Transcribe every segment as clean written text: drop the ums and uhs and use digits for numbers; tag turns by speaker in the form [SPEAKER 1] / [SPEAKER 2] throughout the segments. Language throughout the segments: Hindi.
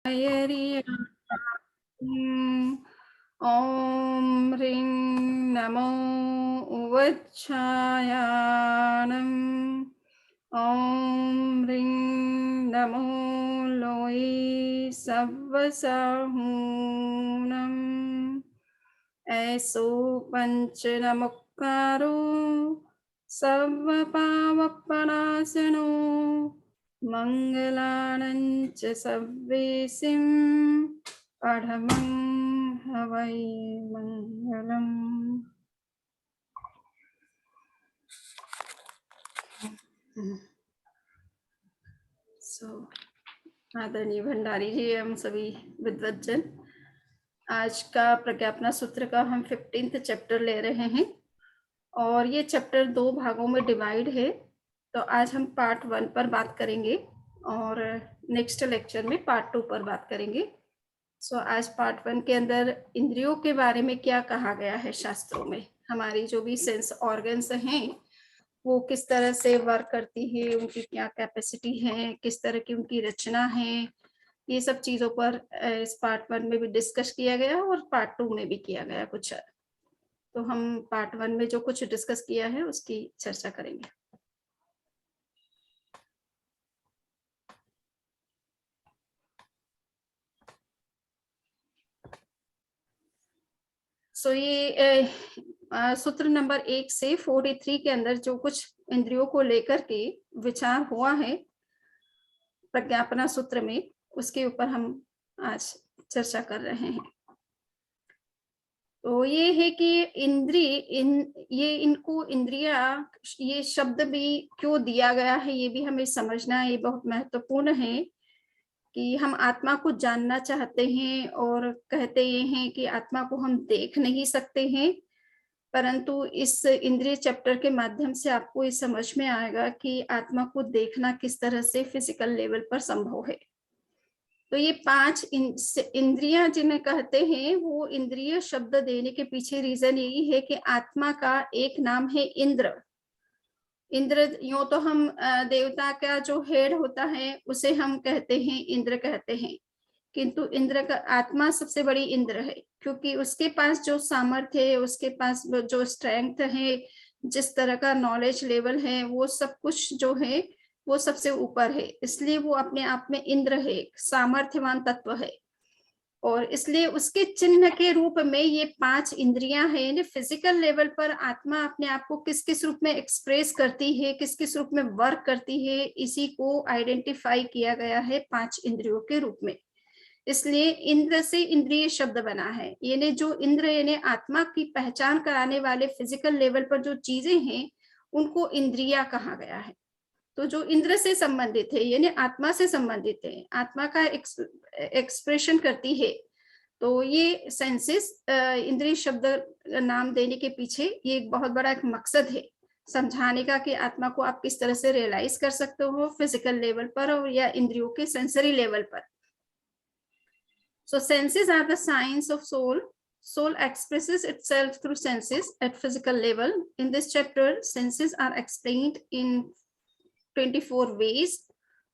[SPEAKER 1] ॐ ह्रीं नमो उवच्छायाणम् ॐ ह्रीं नमो लोये सव्वसाहूनम् ऐसो पंचनमुक्कारो सर्वपावपनाशनो मंगलानंच सव्वेसिं पढ़मं हवै मंगलम्। आदरणीय भंडारी जी एवं सभी विद्वज्जन, आज का प्रज्ञापना सूत्र का हम 15th चैप्टर ले रहे हैं और ये चैप्टर 2 भागों में डिवाइड है। तो आज हम पार्ट 1 पर बात करेंगे और नेक्स्ट लेक्चर में पार्ट 2 पर बात करेंगे। आज पार्ट 1 के अंदर इंद्रियों के बारे में क्या कहा गया है शास्त्रों में, हमारी जो भी सेंस ऑर्गन्स हैं वो किस तरह से वर्क करती है, उनकी क्या कैपेसिटी है, किस तरह की उनकी रचना है, ये सब चीजों पर इस पार्ट 1 में भी डिस्कस किया गया और पार्ट 2 में भी किया गया कुछ। तो हम पार्ट 1 में जो कुछ डिस्कस किया है उसकी चर्चा करेंगे। ये सूत्र नंबर 1 से 43 के अंदर जो कुछ इंद्रियों को लेकर के विचार हुआ है प्रज्ञापना सूत्र में, उसके ऊपर हम आज चर्चा कर रहे हैं। तो ये है कि इनको इंद्रिया, ये शब्द भी क्यों दिया गया है ये भी हमें समझना, ये बहुत महत्वपूर्ण है कि हम आत्मा को जानना चाहते हैं और कहते ये हैं कि आत्मा को हम देख नहीं सकते हैं, परंतु इस इंद्रिय चैप्टर के माध्यम से आपको ये समझ में आएगा कि आत्मा को देखना किस तरह से फिजिकल लेवल पर संभव है। तो ये 5 इंद्रियां जिन्हें कहते हैं, वो इंद्रिय शब्द देने के पीछे रीजन यही है कि आत्मा का एक नाम है इंद्र। इंद्र यूं तो हम देवता का जो हेड होता है उसे हम कहते हैं इंद्र कहते हैं, किंतु इंद्र का आत्मा सबसे बड़ी इंद्र है, क्योंकि उसके पास जो सामर्थ्य है, उसके पास जो स्ट्रेंथ है, जिस तरह का नॉलेज लेवल है, वो सब कुछ जो है वो सबसे ऊपर है, इसलिए वो अपने आप में इंद्र है, सामर्थ्यवान तत्व है। और इसलिए उसके चिन्ह के रूप में ये 5 इंद्रियां हैं। फिजिकल लेवल पर आत्मा अपने आप को किस किस रूप में एक्सप्रेस करती है, किस किस रूप में वर्क करती है, इसी को आइडेंटिफाई किया गया है 5 इंद्रियों के रूप में। इसलिए इंद्र से इंद्रिय शब्द बना है, यानी जो इंद्र यानी आत्मा की पहचान कराने वाले फिजिकल लेवल पर जो चीजें हैं उनको इंद्रिया कहा गया है। तो जो इंद्र से संबंधित है यानी आत्मा से संबंधित है, आत्मा का एक्सप्रेशन करती है, तो ये सेंसेस इंद्रिय शब्द नाम देने के पीछे ये एक बहुत बड़ा एक मकसद है समझाने का कि आत्मा को आप किस तरह से रियलाइज कर सकते हो फिजिकल लेवल पर और या इंद्रियों के सेंसरी लेवल पर। So senses are the signs of soul. Soul expresses itself through senses at physical level. In this chapter, senses are explained in 24 ways.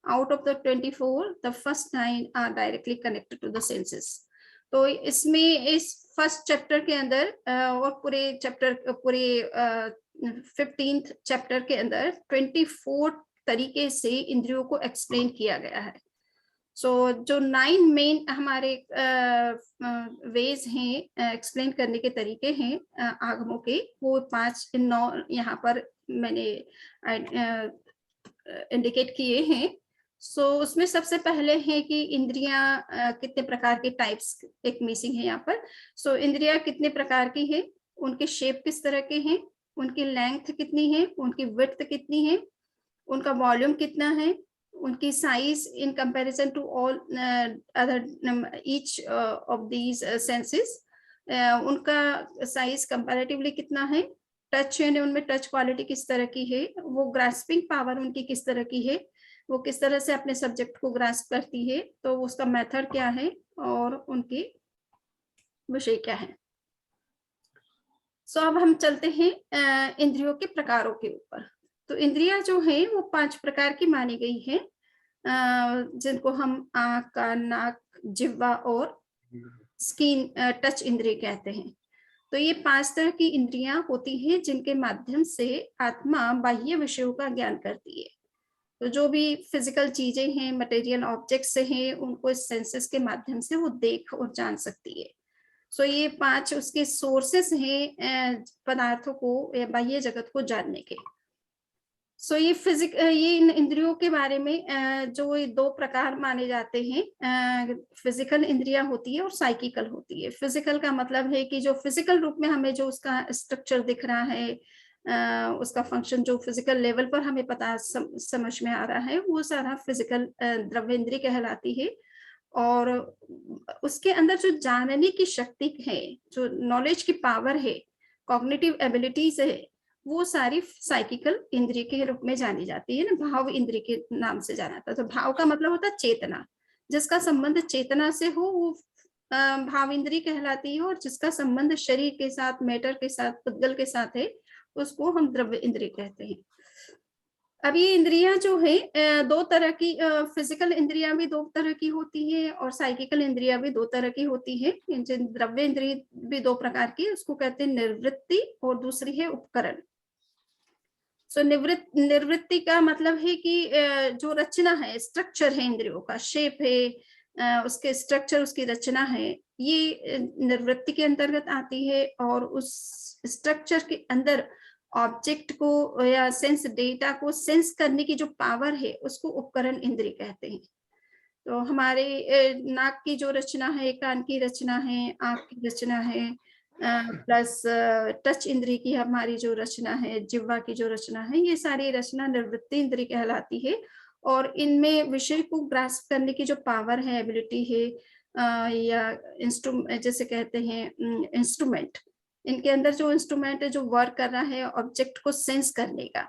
[SPEAKER 1] Out of the 24, the first 9 are directly connected to the senses. तो इसमें इस फर्स्ट चैप्टर के अंदर और पूरे 15th चैप्टर के अंदर 24 तरीके से इंद्रियों को एक्सप्लेन किया गया है। जो 9 मेन हमारे वेज हैं एक्सप्लेन करने के तरीके हैं आगमों के, वो 9 यहाँ पर मैंने इंडिकेट किए हैं। उसमें सबसे पहले है कि इंद्रियां कितने प्रकार के टाइप्स, एक मिसिंग है यहाँ पर। इंद्रियां कितने प्रकार की है, उनके शेप किस तरह के हैं, उनकी लेंथ कितनी है, उनकी विड्थ कितनी है, उनका वॉल्यूम कितना है, उनकी size in comparison to all other each of these senses, उनका साइज कंपैरेटिवली कितना है, टच यानी उनमें टच क्वालिटी किस तरह की है, वो ग्रास्पिंग पावर उनकी किस तरह की है, वो किस तरह से अपने सब्जेक्ट को ग्रास्प करती है, तो उसका मेथड क्या है और उनकी विषय क्या है। अब हम चलते हैं इंद्रियों के प्रकारों के ऊपर। तो इंद्रियां जो है वो 5 प्रकार की मानी गई है। जिनको हम आँख, कान, नाक, जिह्वा और स्किन टच इंद्रिय कहते हैं। तो ये 5 तरह की इंद्रियां होती हैं जिनके माध्यम से आत्मा बाह्य विषयों का ज्ञान करती है। तो जो भी फिजिकल चीजें हैं, मटेरियल ऑब्जेक्ट्स हैं, उनको इस सेंसेस के माध्यम से वो देख और जान सकती है। सो ये 5 उसके सोर्सेस हैं पदार्थों को या बाह्य जगत को जानने के। सो ये इन इंद्रियों के बारे में जो ये 2 प्रकार माने जाते हैं, फिजिकल इंद्रियां होती है और साइकिकल होती है। फिजिकल का मतलब है कि जो फिजिकल रूप में हमें जो उसका स्ट्रक्चर दिख रहा है, उसका फंक्शन जो फिजिकल लेवल पर हमें पता समझ में आ रहा है, वो सारा फिजिकल द्रव्य इंद्रिय कहलाती है। और उसके अंदर जो जानने की शक्ति है, जो नॉलेज की पावर है, कॉग्निटिव एबिलिटीज है, वो सारी साइकिकल इंद्रिय के रूप में जानी जाती है ना, भाव इंद्रिय के नाम से जाना जाता है। तो भाव का मतलब होता है चेतना, जिसका संबंध चेतना से हो वो भाव इंद्रिय कहलाती है, और जिसका संबंध शरीर के साथ, मैटर के साथ, पुद्गल के साथ है, उसको हम द्रव्य इंद्रिय कहते हैं। अब ये इंद्रियां जो है 2 तरह की, फिजिकल इंद्रियां भी 2 तरह की होती है और साइकिकल इंद्रियां भी 2 तरह की होती है। द्रव्य इंद्रिय भी 2 प्रकार की, उसको कहते हैं निर्वृत्ति और दूसरी है उपकरण। सो निर्वृत्ति का मतलब है कि जो रचना है, स्ट्रक्चर है इंद्रियों का, शेप है, उसके स्ट्रक्चर, उसकी रचना है, ये निर्वृत्ति के अंतर्गत आती है। और उस स्ट्रक्चर के अंदर ऑब्जेक्ट को या सेंस डेटा को सेंस करने की जो पावर है, उसको उपकरण इंद्रिय कहते हैं। तो हमारे नाक की जो रचना है, कान की रचना है, आँख की रचना है, प्लस टच इंद्रिय की हमारी जो रचना है, जिह्वा की जो रचना है, ये सारी रचना निर्वृत्ति इंद्रिय कहलाती है। और इनमें विषय को ग्रास्प करने की जो पावर है, एबिलिटी है, या जैसे कहते हैं इंस्ट्रूमेंट, इनके अंदर जो इंस्ट्रूमेंट है जो वर्क कर रहा है ऑब्जेक्ट को सेंस करने का,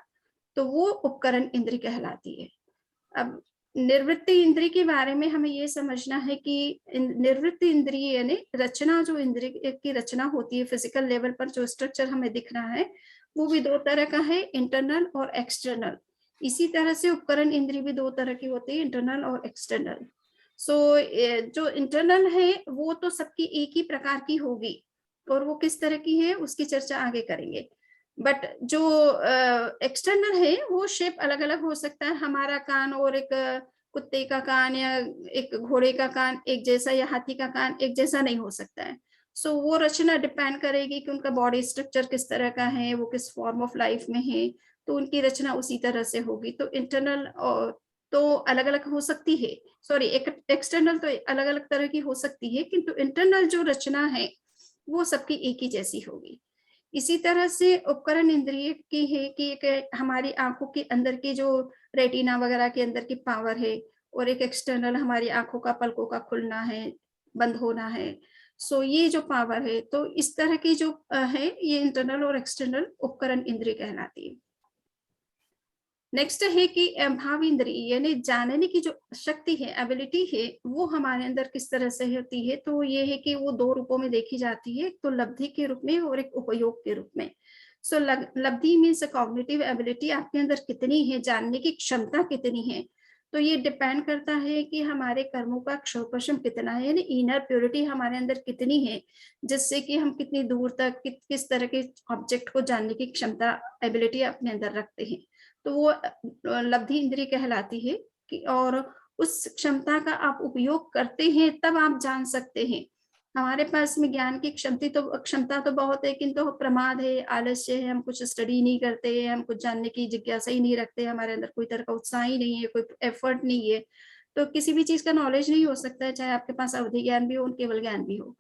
[SPEAKER 1] तो वो उपकरण इंद्रिय कहलाती है। अब निर्वृत्ति इंद्रिय के बारे में हमें ये समझना है कि निर्वृत्ति इंद्रिय यानी रचना, जो इंद्रिय की रचना होती है फिजिकल लेवल पर, जो स्ट्रक्चर हमें दिख रहा है, वो भी 2 तरह का है, इंटरनल और एक्सटर्नल। इसी तरह से उपकरण इंद्रिय भी 2 तरह की होती है, इंटरनल और एक्सटर्नल। सो जो इंटरनल है वो तो सबकी एक ही प्रकार की होगी, और वो किस तरह की है उसकी चर्चा आगे करेंगे। बट जो एक्सटर्नल है वो शेप अलग अलग हो सकता है। हमारा कान और एक कुत्ते का कान या एक घोड़े का कान एक जैसा, या हाथी का कान एक जैसा नहीं हो सकता है। सो वो रचना डिपेंड करेगी कि उनका बॉडी स्ट्रक्चर किस तरह का है, वो किस फॉर्म ऑफ लाइफ में है, तो उनकी रचना उसी तरह से होगी। तो इंटरनल तो अलग अलग हो सकती है, सॉरी एक्सटर्नल तो अलग अलग तरह की हो सकती है, किंतु इंटरनल जो रचना है वो सबकी एक ही जैसी होगी। इसी तरह से उपकरण इंद्रिय की है कि एक हमारी आंखों के अंदर की जो रेटिना वगैरह के अंदर की पावर है, और एक एक्सटर्नल हमारी आंखों का पलकों का खुलना है, बंद होना है। सो ये जो पावर है, तो इस तरह की जो है, ये इंटरनल और एक्सटर्नल उपकरण इंद्रिय कहलाती है। नेक्स्ट है कि भाव इंद्रिय यानी जानने की जो शक्ति है, एबिलिटी है, वो हमारे अंदर किस तरह से होती है। तो ये है कि वो 2 रूपों में देखी जाती है, एक तो लब्धि के रूप में और एक उपयोग के रूप में। सो लब्धि मीन्स कॉग्निटिव एबिलिटी, आपके अंदर कितनी है, जानने की क्षमता कितनी है। तो ये डिपेंड करता है कि हमारे कर्मों का क्षोपशम कितना है, यानी इनर प्योरिटी हमारे अंदर कितनी है, जिससे कि हम कितनी दूर तक किस तरह के ऑब्जेक्ट को जानने की क्षमता, एबिलिटी अपने अंदर रखते हैं। तो वो लब्धि इंद्रिय कहलाती है कि, और उस क्षमता का आप उपयोग करते हैं तब आप जान सकते हैं। हमारे पास में ज्ञान की क्षमता तो बहुत है, किंतु प्रमाद है, आलस्य है, हम कुछ स्टडी नहीं करते हैं, हम कुछ जानने की जिज्ञासा ही नहीं रखते, हमारे अंदर कोई तरह का उत्साह ही नहीं है, कोई एफर्ट नहीं है, तो किसी भी चीज का नॉलेज नहीं हो सकता है, चाहे आपके पास अवधि ज्ञान भी हो, केवल ज्ञान भी हो।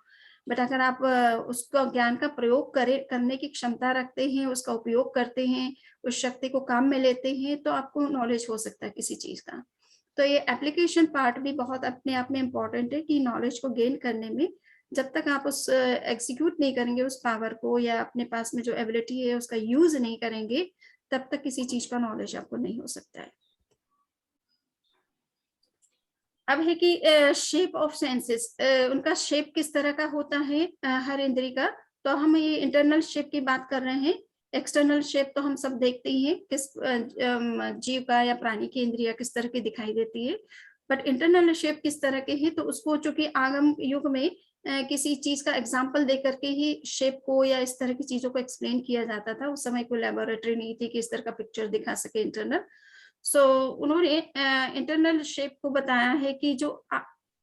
[SPEAKER 1] बट अगर आप उसको ज्ञान का प्रयोग करने की क्षमता रखते हैं, उसका उपयोग करते हैं, उस शक्ति को काम में लेते हैं, तो आपको नॉलेज हो सकता है किसी चीज का। तो ये एप्लीकेशन पार्ट भी बहुत अपने आप में इम्पोर्टेंट है कि नॉलेज को गेन करने में जब तक आप उस एग्जीक्यूट नहीं करेंगे उस पावर को, या अपने पास में जो एबिलिटी है उसका यूज नहीं करेंगे, तब तक किसी चीज का नॉलेज आपको नहीं हो सकता है। अब है कि शेप ऑफ सेंसेस, उनका शेप किस तरह का होता है हर इंद्रिय का। तो हम ये इंटरनल शेप की बात कर रहे हैं एक्सटर्नल शेप तो हम सब देखते ही हैं, किस जीव का या प्राणी की इंद्रिया किस तरह की दिखाई देती है, बट इंटरनल शेप किस तरह के हैं, तो उसको चूंकि आगम युग में किसी चीज का एग्जाम्पल दे करके ही शेप को या इस तरह की चीजों को एक्सप्लेन किया जाता था। उस समय कोई लेबोरेटरी नहीं थी कि इस तरह का पिक्चर दिखा सके इंटरनल। सो उन्होंने इंटरनल शेप को बताया है कि जो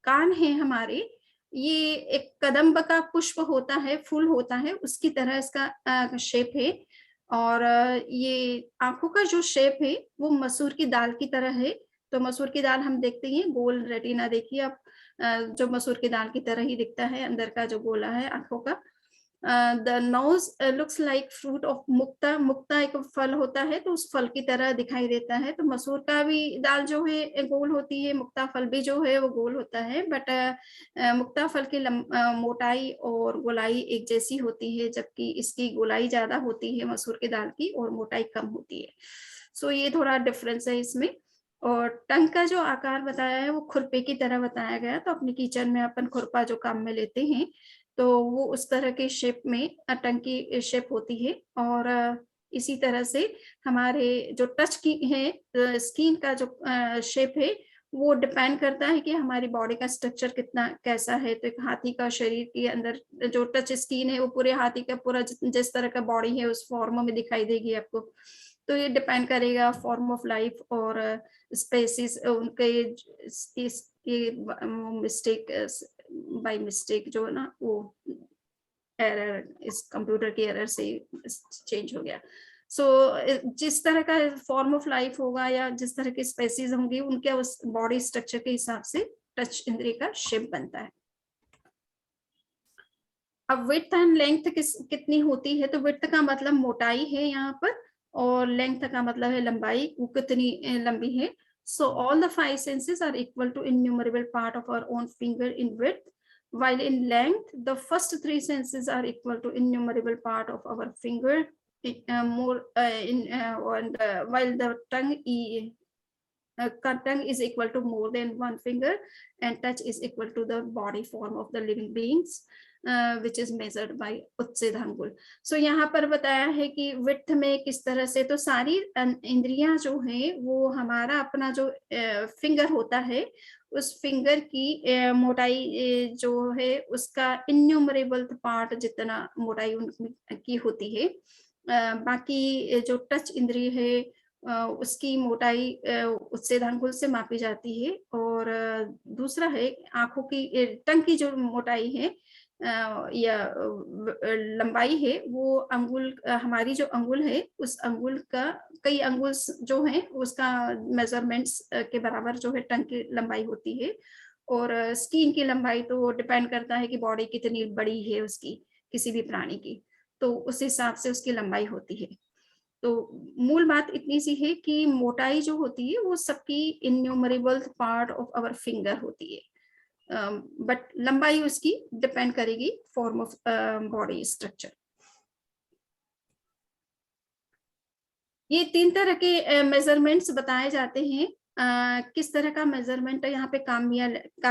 [SPEAKER 1] कान है हमारे, ये एक कदम्ब का पुष्प होता है, फूल होता है, उसकी तरह इसका शेप है। और ये आंखों का जो शेप है वो मसूर की दाल की तरह है। तो मसूर की दाल हम देखते हैं, गोल रेटिना देखिए आप, जो मसूर की दाल की तरह ही दिखता है, अंदर का जो गोला है आंखों का। The nose looks like fruit of mukta, मुक्ता एक फल होता है, तो उस फल की तरह दिखाई देता है। तो मसूर का भी दाल जो है गोल होती है, मुक्ता फल भी जो है वो गोल होता है, बट मुक्ता फल की मोटाई और गोलाई एक जैसी होती है, जबकि इसकी गोलाई ज्यादा होती है मसूर की दाल की, और मोटाई कम होती है। सो ये थोड़ा डिफरेंस है इसमें। और टंग का जो आकार बताया है वो खुरपे की तरह बताया गया। तो अपने किचन में अपन खुरपा जो काम में लेते हैं, तो वो उस तरह के शेप में टंग की शेप होती है। और इसी तरह से हमारे जो टच की है, स्किन का जो शेप है, वो डिपेंड करता है कि हमारी बॉडी का स्ट्रक्चर कितना कैसा है। तो एक हाथी का शरीर के अंदर जो टच स्किन है वो पूरे हाथी का पूरा जिस तरह का बॉडी है उस फॉर्म में दिखाई देगी आपको। तो ये डिपेंड करेगा फॉर्म ऑफ लाइफ और स्पेसिस उनके, मिस्टेक बाय मिस्टेक जो है ना, वो एरर, इस कंप्यूटर की एरर से चेंज हो गया। सो जिस तरह का फॉर्म ऑफ लाइफ होगा या जिस तरह की स्पेसीज होंगी, उनके उस बॉडी स्ट्रक्चर के हिसाब से टच इंद्रिय का शेप बनता है। अब विड्थ एंड लेंथ कितनी होती है, तो विड्थ का मतलब मोटाई है यहाँ पर, और लेंथ का मतलब है लंबाई, वो कितनी लंबी है। So all the 5 senses are equal to innumerable part of our own finger in width, while in length the first 3 senses are equal to innumerable part of our finger. While the tongue is equal to more than 1 finger, and touch is equal to the body form of the living beings, which is measured by उत्सेद अंगुल। सो यहाँ पर बताया है कि विड्थ में किस तरह से, तो सारी इंद्रियां जो हैं वो हमारा अपना जो फिंगर होता है, उस फिंगर की मोटाई जो है उसका इन्यूमरेबल पार्ट जितना मोटाई उनकी होती है। बाकी जो टच इंद्रिय है उसकी मोटाई उत्सेद अंगुल से मापी जाती है। और दूसरा है आंखों की, टंग की जो मोटाई है या लंबाई है, वो अंगुल, हमारी जो अंगुल है उस अंगुल का कई अंगुल जो है उसका मेजरमेंट्स के बराबर जो है टंग की लंबाई होती है। और स्किन की लंबाई तो डिपेंड करता है कि बॉडी कितनी बड़ी है उसकी, किसी भी प्राणी की, तो उस हिसाब से उसकी लंबाई होती है। तो मूल बात इतनी सी है कि मोटाई जो होती है वो सबकी innumerable part of our finger होती है, बट लंबाई उसकी डिपेंड करेगी फॉर्म ऑफ बॉडी स्ट्रक्चर। ये 3 तरह के मेजरमेंट्स बताए जाते हैं। किस तरह का मेजरमेंट यहाँ पे काम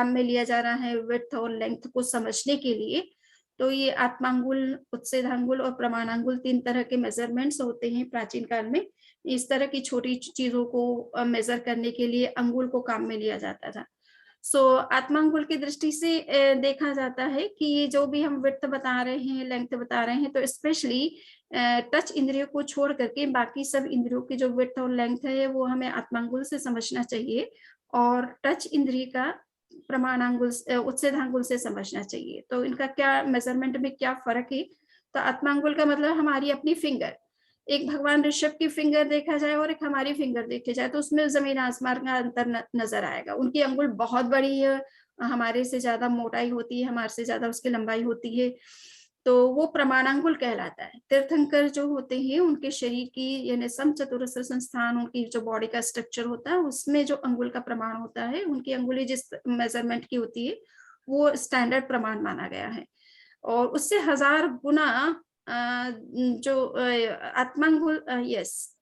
[SPEAKER 1] में लिया जा रहा है विड्थ और लेंथ को समझने के लिए, तो ये आत्मांगुल, उत्सेदांगुल और प्रमाणांगुल 3 तरह के मेजरमेंट्स होते हैं प्राचीन काल में। इस तरह की छोटी चीजों को मेजर करने के लिए अंगुल को काम में लिया जाता था। सो आत्मांगुल की दृष्टि से देखा जाता है कि ये जो भी हम विड्थ बता रहे हैं, लेंथ बता रहे हैं, तो स्पेशली टच इंद्रियों को छोड़ करके बाकी सब इंद्रियों की जो विड्थ और लेंथ है वो हमें आत्मांगुल से समझना चाहिए, और टच इंद्रिय का प्रमाणांगुल, उत्सेदांगुल से समझना चाहिए। तो इनका क्या मेजरमेंट में क्या फर्क है, तो आत्मांगुल का मतलब हमारी अपनी फिंगर, एक भगवान ऋषभ की फिंगर देखा जाए और एक हमारी फिंगर देखी जाए तो उसमें जमीन आसमान का अंतर नजर आएगा। उनकी अंगुल बहुत बड़ी है, हमारे से ज्यादा मोटाई होती है, हमारे से ज्यादा उसकी लंबाई होती है, तो वो प्रमाणांगुल कहलाता है। तीर्थंकर जो होते हैं उनके शरीर की यानी समचतुरस्र संस्थान, उनकी जो बॉडी का स्ट्रक्चर होता है उसमें जो अंगुल का प्रमाण होता है, उनकी अंगुली जिस मेजरमेंट की होती है वो स्टैंडर्ड प्रमाण माना गया है। और उससे 1000 गुना जो आत्मांगुल, यस,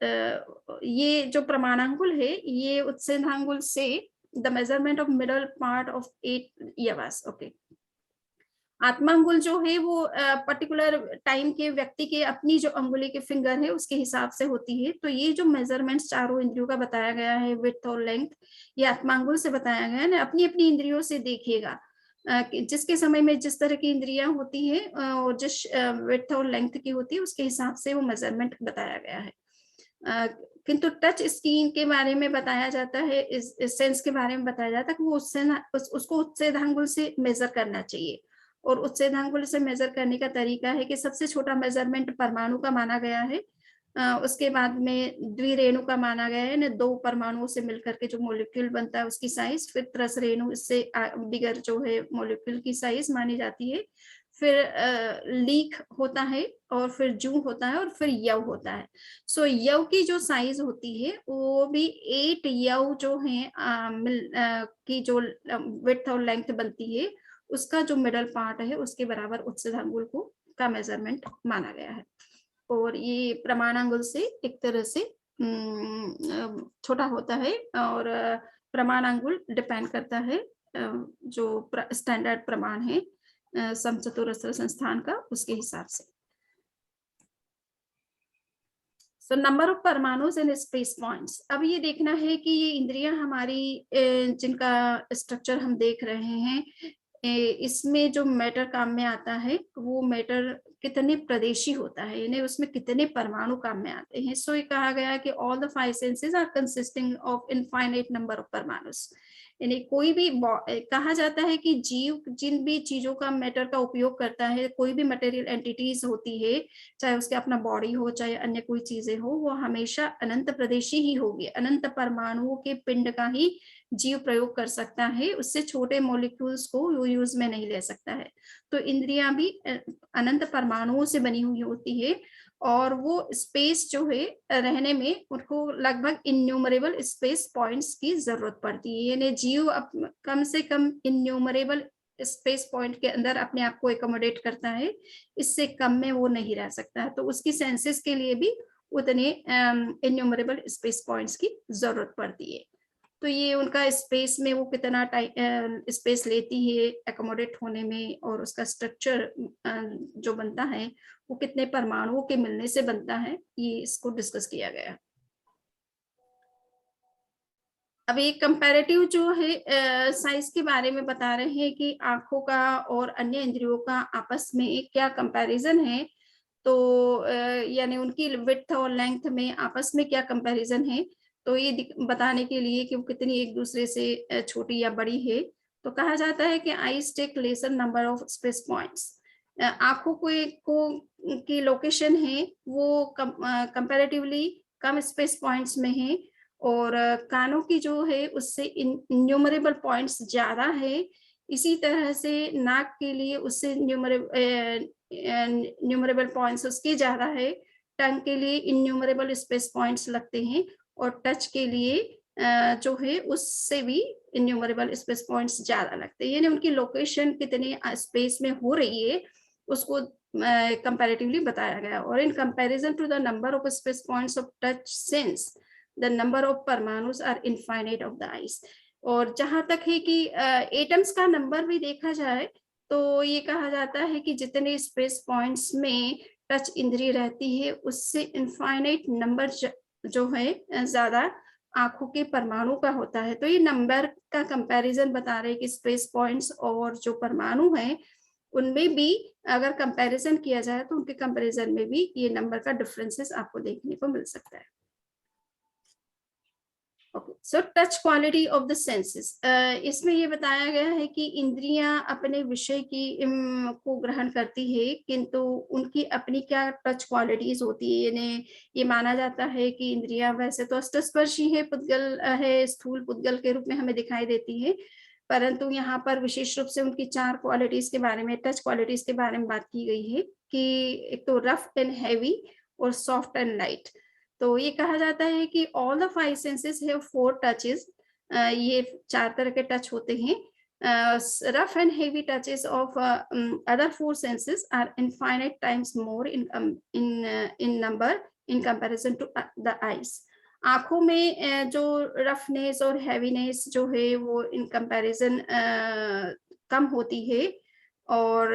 [SPEAKER 1] ये जो प्रमाणांगुल है ये उत्सेदांगुल से the measurement of middle part of 8 yavas, okay. आत्मांगुल जो है वो पर्टिकुलर टाइम के व्यक्ति के अपनी जो अंगुली के फिंगर है उसके हिसाब से होती है। तो ये जो मेजरमेंट्स चारों इंद्रियों का बताया गया है, विड्थ और लेंथ, ये आत्मांगुल से बताया गया है ना। अपनी अपनी इंद्रियों से देखिएगा जिसके समय में जिस तरह की इंद्रियां होती है और जिस विड्थ और लेंथ की होती है उसके हिसाब से वो मेजरमेंट बताया गया है। किंतु टच स्क्रीन के बारे में बताया जाता है, इस सेंस के बारे में बताया जाता है कि वो उसको उच्चेदांगुल से मेजर करना चाहिए। और उच्चेदांगुल से मेजर करने का तरीका है कि सबसे छोटा मेजरमेंट परमाणु का माना गया है। उसके बाद में द्विरेणु का माना गया है, दो परमाणुओं से मिलकर के जो मोलिक्यूल बनता है उसकी साइज, फिर त्रस रेणु, इससे बिगर जो है मोलिक्यूल की साइज मानी जाती है। फिर लीक होता है, और फिर जू होता है, और फिर यव होता है। सो यव की जो साइज होती है वो भी 8 यव जो है की जो विड्थ और लेंथ बनती है, उसका जो मिडल पार्ट है उसके बराबर उच्चधांगुल को का मेजरमेंट माना गया है। और ये प्रमाणांगुल से एक तरह से छोटा होता है, और प्रमाणांगुल डिपेंड करता है जो स्टैंडर्ड प्रमाण है समचतुरस्र संस्थान का, उसके हिसाब से। So number of paramanus in space points. अब ये देखना है कि ये इंद्रियां हमारी जिनका स्ट्रक्चर हम देख रहे हैं, इसमें जो मैटर काम में आता है वो मैटर कितने प्रदेशी होता है, यानी उसमें कितने परमाणु काम में आते हैं। सो ये कहा गया कि all the 5 senses are consisting of infinite number of paramanus. यानी कोई भी कहा जाता है कि जीव जिन भी चीजों का मैटर का उपयोग करता है, कोई भी मटेरियल एंटिटीज होती है, चाहे उसके अपना बॉडी हो चाहे अन्य कोई चीजें हो, वो हमेशा अनंत प्रदेशी ही होगी। अनंत परमाणुओं के पिंड का ही जीव प्रयोग कर सकता है, उससे छोटे मॉलिक्यूल्स को वो यूज में नहीं ले सकता है। तो इंद्रियां भी अनंत परमाणुओं से बनी हुई होती है, और वो स्पेस जो है रहने में उनको लगभग इन्यूमरेबल स्पेस पॉइंट्स की जरूरत पड़ती है। यानी जीव कम से कम इन्यूमरेबल स्पेस पॉइंट के अंदर अपने आप को एकोमोडेट करता है, इससे कम में वो नहीं रह सकता है। तो उसकी सेंसेस के लिए भी उतने इन्यूमरेबल स्पेस पॉइंट्स की जरूरत पड़ती है। तो ये उनका स्पेस में वो कितना स्पेस लेती है एकोमोडेट होने में, और उसका स्ट्रक्चर जो बनता है वो कितने परमाणुओं के मिलने से बनता है, ये इसको डिस्कस किया गया। अब एक कंपैरेटिव जो है साइज के बारे में बता रहे हैं कि आंखों का और अन्य इंद्रियों का आपस में क्या कंपैरिजन है। तो यानी उनकी विड्थ और लेंथ में आपस में क्या कंपैरिजन है, तो ये बताने के लिए कि वो कितनी एक दूसरे से छोटी या बड़ी है। तो कहा जाता है कि eyes take lesser number of space points. आंखों को की लोकेशन है वो कंपैरेटिवली कम स्पेस पॉइंट्स में है, और कानों की जो है उससे इन्यूमरेबल पॉइंट्स ज्यादा है। इसी तरह से नाक के लिए उससे न्यूमरेबल पॉइंट्स उसके ज्यादा है। टंग के लिए इन्यूमरेबल स्पेस पॉइंट्स लगते हैं, और टच के लिए जो है उससे भी इन्यूमरेबल स्पेस पॉइंट्स ज्यादा लगते हैं। यानी उनकी लोकेशन कितने स्पेस में हो रही है उसको कंपैरेटिवली बताया गया। और in comparison to the number of space points of touch sense, the number of paramanus are infinite of the eyes. और जहां तक है कि एटम्स का नंबर भी देखा जाए तो ये कहा जाता है कि जितने स्पेस पॉइंट्स में टच इंद्रिय रहती है उससे इनफाइनाइट नंबर जो है ज्यादा आंखों के परमाणु का होता है। तो ये नंबर का कंपैरिजन बता रहे हैं कि स्पेस पॉइंट्स और जो परमाणु हैं उनमें भी अगर कंपैरिजन किया जाए तो उनके कंपैरिजन में भी ये नंबर का डिफरेंसेस आपको देखने को मिल सकता है। सो touch quality of the senses, इसमें ये बताया गया है कि इंद्रियां अपने विषय की को ग्रहण करती है, किंतु उनकी अपनी क्या टच क्वालिटीज होती है। यानी ये माना जाता है कि इंद्रियां वैसे तो अष्टस्पर्शी है, पुद्गल है, स्थूल पुद्गल के रूप में हमें दिखाई देती है, परंतु यहाँ पर विशेष रूप से उनकी 4 क्वालिटीज के बारे में, टच क्वालिटीज के बारे में बात की गई है कि एक तो रफ एंड हैवी और सॉफ्ट एंड लाइट। तो ये कहा जाता है कि all the 5 senses have 4 touches. ये 4 तरह के टच होते हैं। Rough and heavy touches of other 4 senses are infinite times more in number in comparison to the eyes. आंखों में जो रफनेस और हैवीनेस जो है वो इन कंपैरिजन कम होती है, और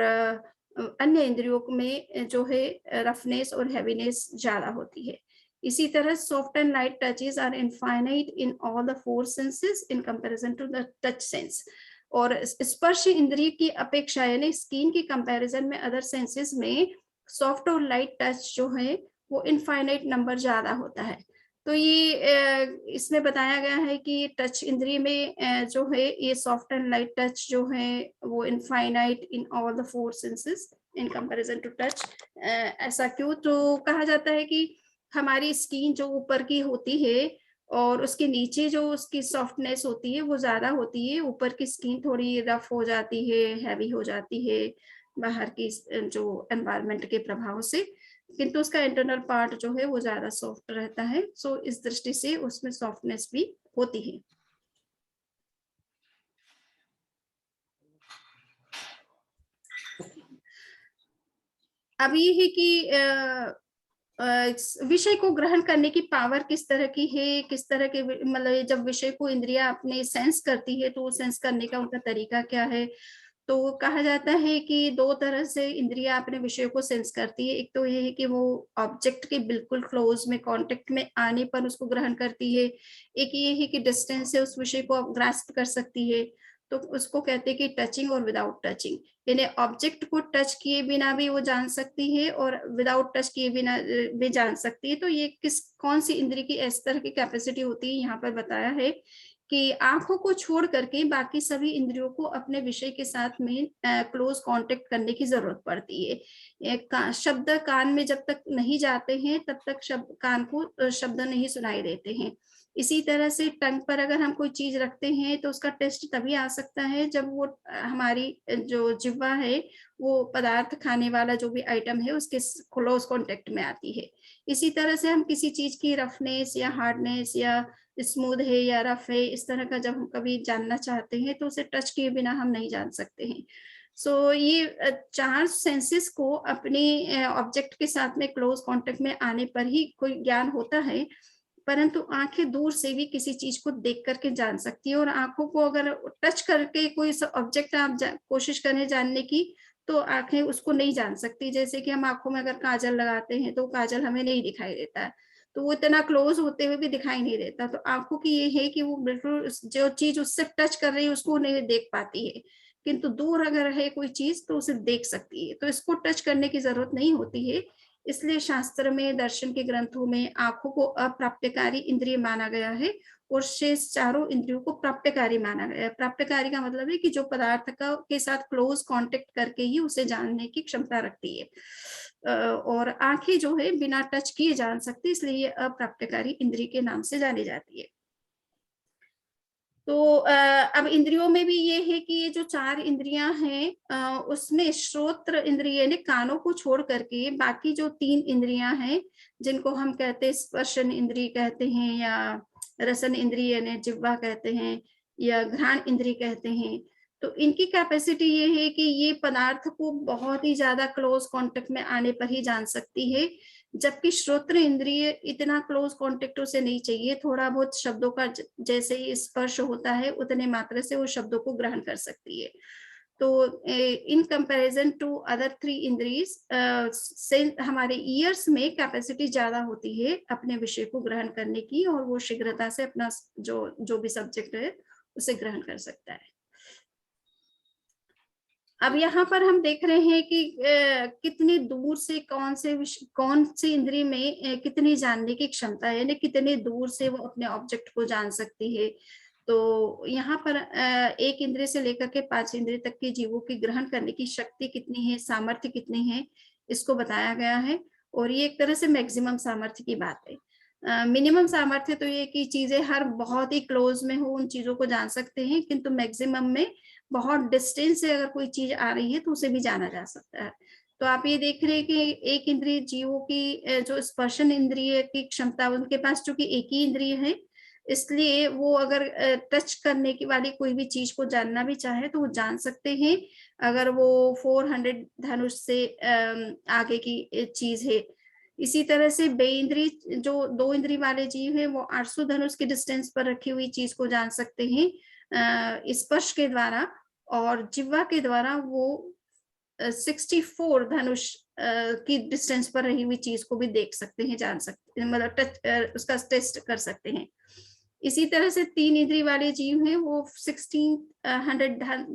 [SPEAKER 1] अन्य इंद्रियों में जो है रफनेस और हैवीनेस ज्यादा होती है। इसी तरह soft and light touches are infinite in all the four senses in comparison to the touch sense. और स्पर्श इंद्रिय की अपेक्षा यानी स्किन की कंपैरिजन में अदर सेंसेस में सॉफ्ट और लाइट टच जो है वो इनफाइनाइट नंबर ज्यादा होता है। तो ये इसमें बताया गया है कि टच इंद्रिय में जो है ये सॉफ्ट एंड लाइट टच जो है वो infinite in all the four senses in comparison to touch. ऐसा क्यों? तो कहा जाता है कि हमारी स्किन जो ऊपर की होती है और उसके नीचे जो उसकी सॉफ्टनेस होती है वो ज्यादा होती है, ऊपर की स्किन थोड़ी रफ हो जाती है, हैवी हो जाती है बाहर की जो एनवायरनमेंट के प्रभाव से, किंतु उसका इंटरनल पार्ट जो है वो ज्यादा सॉफ्ट रहता है। सो इस दृष्टि से उसमें सॉफ्टनेस भी होती है। अब ये है कि विषय को ग्रहण करने की पावर किस तरह की है, किस तरह के मतलब जब विषय को इंद्रियां अपने सेंस करती है तो सेंस करने का उनका तरीका क्या है। तो कहा जाता है कि दो तरह से इंद्रियां अपने विषय को सेंस करती है। एक तो ये है कि वो ऑब्जेक्ट के बिल्कुल क्लोज में कांटेक्ट में आने पर उसको ग्रहण करती है। एक ये है कि डिस्टेंस से उस विषय को ग्रास्प कर सकती है, तो उसको कहते हैं कि टचिंग और विदाउट टचिंग। यानी ऑब्जेक्ट को टच किए बिना भी वो जान सकती है और विदाउट टच किए बिना भी जान सकती है। तो ये किस कौन सी इंद्रिय की इस तरह की कैपेसिटी होती है, यहाँ पर बताया है कि आंखों को छोड़ करके बाकी सभी इंद्रियों को अपने विषय के साथ में क्लोज कांटेक्ट करने की जरूरत पड़ती है। शब्द कान में जब तक नहीं जाते हैं तब तक शब्द कान को शब्द नहीं सुनाई देते हैं। इसी तरह से टंग पर अगर हम कोई चीज रखते हैं तो उसका टेस्ट तभी आ सकता है जब वो हमारी जो जिह्वा है वो पदार्थ खाने वाला जो भी आइटम है उसके क्लोज कांटेक्ट में आती है। इसी तरह से हम किसी चीज की रफनेस या हार्डनेस या स्मूथ है या रफ है इस तरह का जब हम कभी जानना चाहते हैं तो उसे टच किए बिना हम नहीं जान सकते हैं। सो ये चार सेंसेस को अपने ऑब्जेक्ट के साथ में क्लोज कांटेक्ट में आने पर ही कोई ज्ञान होता है, परंतु आंखें दूर से भी किसी चीज को देख करके जान सकती है। और आंखों को अगर टच करके कोई ऑब्जेक्ट आप कोशिश करें जानने की तो आंखें उसको नहीं जान सकती। जैसे कि हम आंखों में अगर काजल लगाते हैं तो काजल हमें नहीं दिखाई देता है, तो वो इतना क्लोज होते हुए भी दिखाई नहीं देता। तो आंखों की ये है कि वो बिल्कुल जो चीज उससे टच कर रही है उसको नहीं देख पाती है, किंतु दूर अगर है कोई चीज तो उसे देख सकती है। तो इसको टच करने की जरूरत नहीं होती है। इसलिए शास्त्र में दर्शन के ग्रंथों में आंखों को अप्राप्यकारी इंद्रिय माना गया है और शेष चारों इंद्रियों को प्राप्यकारी माना गया है। प्राप्यकारी का मतलब है कि जो पदार्थ का के साथ क्लोज कांटेक्ट करके ही उसे जानने की क्षमता रखती है। और आंखें जो है बिना टच किए जान सकती, इसलिए ये अप्राप्यकारी इंद्रिय के नाम से जानी जाती है। तो अब इंद्रियों में भी ये है कि ये जो चार इंद्रियां हैं उसमें श्रोत्र इंद्रिय यानी कानों को छोड़ करके बाकी जो तीन इंद्रियां हैं जिनको हम कहते हैं स्पर्शन इंद्रिय कहते हैं या रसन इंद्रिय यानी जिह्वा कहते हैं या घ्राण इंद्रिय कहते हैं, तो इनकी कैपेसिटी ये है कि ये पदार्थ को बहुत ही ज्यादा क्लोज कांटेक्ट में आने पर ही जान सकती है, जबकि श्रोत्र इंद्रिय इतना क्लोज कांटेक्ट उसे नहीं चाहिए। थोड़ा बहुत शब्दों का जैसे ही स्पर्श होता है उतने मात्रा से वो शब्दों को ग्रहण कर सकती है। तो in comparison to other three indriyas से हमारे ईयर्स में कैपेसिटी ज्यादा होती है अपने विषय को ग्रहण करने की, और वो शीघ्रता से अपना जो जो भी सब्जेक्ट है उसे ग्रहण कर सकता है। अब यहाँ पर हम देख रहे हैं कि कितनी दूर से कौन सी इंद्रिय में कितनी जानने की क्षमता है, यानी कितने दूर से वो अपने ऑब्जेक्ट को जान सकती है। तो यहाँ पर एक इंद्रिय से लेकर के 5 इंद्रिय तक के जीवों की ग्रहण करने की शक्ति कितनी है, सामर्थ्य कितनी है, इसको बताया गया है। और ये एक तरह से मैक्सिमम सामर्थ्य की बात है। मिनिमम सामर्थ्य तो ये कि चीजें हर बहुत ही क्लोज में हो उन चीजों को जान सकते हैं, किंतु मैक्सिमम में बहुत डिस्टेंस से अगर कोई चीज आ रही है तो उसे भी जाना जा सकता है। तो आप ये देख रहे हैं कि एक इंद्रिय जीवों की जो स्पर्शन इंद्रिय की क्षमता, उनके पास चूंकि एक ही इंद्रिय है इसलिए वो अगर टच करने की वाली कोई भी चीज को जानना भी चाहे तो वो जान सकते हैं, अगर वो 400 धनुष से आगे की चीज है। इसी तरह से बेइंद्रिय जो दो इंद्रिय वाले जीव है वो 800 धनुष के डिस्टेंस पर रखी हुई चीज को जान सकते हैं स्पर्श के द्वारा, और जिह्वा के द्वारा वो 64 धनुष की डिस्टेंस पर रही हुई चीज को भी देख सकते हैं, जान सकते हैं, मतलब टच उसका टेस्ट कर सकते हैं। इसी तरह से 3 इंद्रिय वाले जीव हैं, वो 1600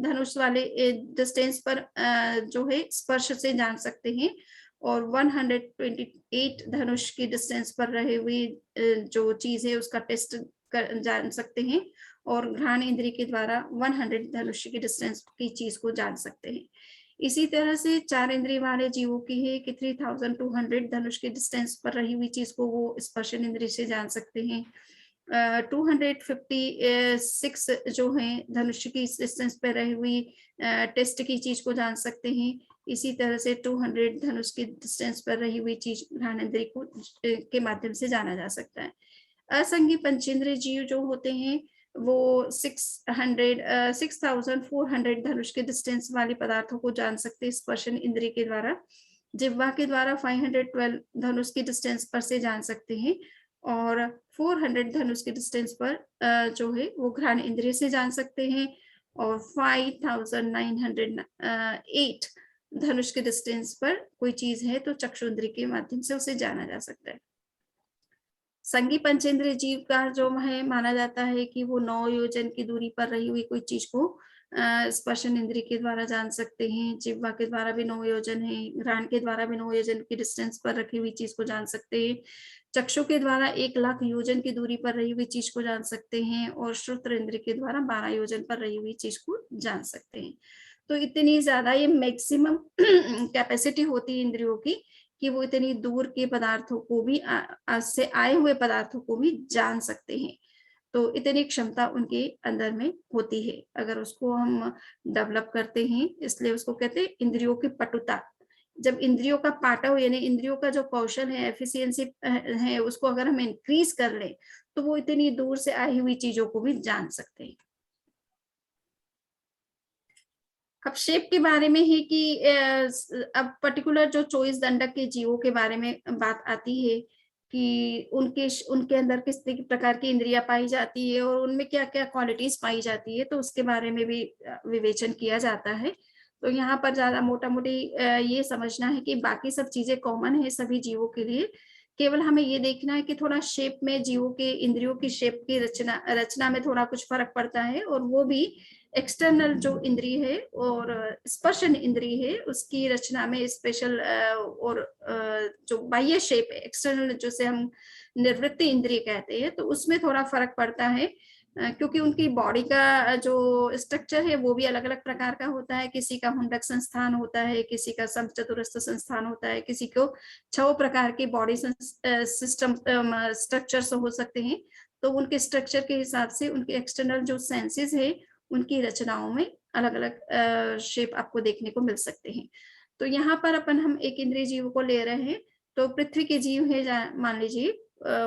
[SPEAKER 1] धनुष वाले डिस्टेंस पर जो है स्पर्श से जान सकते हैं, और 128 धनुष की डिस्टेंस पर रही हुई जो चीज है उसका टेस्ट जान सकते हैं, और घ्राण इंद्रिय के द्वारा 100 धनुष की डिस्टेंस की चीज को जान सकते हैं। इसी तरह से 4 इंद्रिय वाले जीवों की है कि 3200 धनुष की डिस्टेंस पर रही हुई चीज को वो स्पर्शन इंद्रिय से जान सकते हैं। 256 जो है धनुष की डिस्टेंस पर रही हुई टेस्ट की चीज को जान सकते हैं। इसी तरह से 200 धनुष की डिस्टेंस पर रही हुई चीज घ्राण इंद्रिय को के माध्यम से जाना जा सकता है। असंगी पंचेंद्रिय जीव जो होते हैं वो 6400 धनुष के डिस्टेंस वाले पदार्थों को जान सकते हैं स्पर्शन इंद्रिय के द्वारा। जिह्वा के द्वारा 512 धनुष की डिस्टेंस पर से जान सकते हैं, और 400 धनुष के डिस्टेंस पर जो है वो घ्राण इंद्रिय से जान सकते हैं, और 5908 धनुष के डिस्टेंस पर कोई चीज है तो चक्षु इंद्रिय के माध्यम से उसे जाना जा सकता है। संगी पंचेंद्रिय जीव का जो है माना जाता है कि वो 9 योजन की दूरी पर रही हुई कोई चीज को स्पर्शन इंद्रिय के द्वारा जान सकते हैं। जिह्वा के द्वारा भी 9 योजन है, घ्राण के द्वारा भी 9 योजन की डिस्टेंस पर रखी हुई चीज को जान सकते हैं। चक्षु के द्वारा 1,00,000 योजन की दूरी पर रही हुई चीज को जान सकते हैं, और श्रोत्र इंद्रिय के द्वारा 12 योजन पर रही हुई चीज को जान सकते हैं। तो इतनी ज्यादा ये मैक्सिमम कैपेसिटी होती है इंद्रियों की कि वो इतनी दूर के पदार्थों को भी से आए हुए पदार्थों को भी जान सकते हैं। तो इतनी क्षमता उनके अंदर में होती है अगर उसको हम डेवलप करते हैं, इसलिए उसको कहते हैं इंद्रियों की पटुता। जब इंद्रियों का पाटव यानी इंद्रियों का जो कौशल है, एफिशिएंसी है, उसको अगर हम इंक्रीज कर लें तो वो इतनी दूर से आई हुई चीजों को भी जान सकते हैं। अब शेप के बारे में है कि अब पर्टिकुलर जो चौबीस दंडक के जीवों के बारे में बात आती है कि उनके अंदर किस प्रकार की इंद्रियां पाई जाती है और उनमें क्या क्या क्वालिटीज पाई जाती है, तो उसके बारे में भी विवेचन किया जाता है। तो यहाँ पर ज्यादा मोटा मोटी ये समझना है कि बाकी सब चीजें कॉमन है सभी जीवों के लिए, केवल हमें ये देखना है कि थोड़ा शेप में जीवों के इंद्रियों की शेप की रचना में थोड़ा कुछ फर्क पड़ता है, और वो भी एक्सटर्नल जो इंद्रिय है और स्पर्शन इंद्रिय है उसकी रचना में स्पेशल, और जो बाह्य शेप है एक्सटर्नल जिसे हम निर्वृत्ति इंद्रिय कहते हैं, तो उसमें थोड़ा फर्क पड़ता है, क्योंकि उनकी बॉडी का जो स्ट्रक्चर है वो भी अलग अलग प्रकार का होता है। किसी का हुंडक संस्थान होता है, किसी का समचतुरस्र संस्थान होता है, किसी को 6 प्रकार के बॉडी सिस्टम स्ट्रक्चर्स हो सकते हैं। तो उनके स्ट्रक्चर के हिसाब से उनके एक्सटर्नल जो सेंसेस है उनकी रचनाओं में अलग अलग शेप आपको देखने को मिल सकते हैं। तो यहाँ पर हम एक इंद्रिय जीव को ले रहे हैं, तो पृथ्वी के जीव है मान लीजिए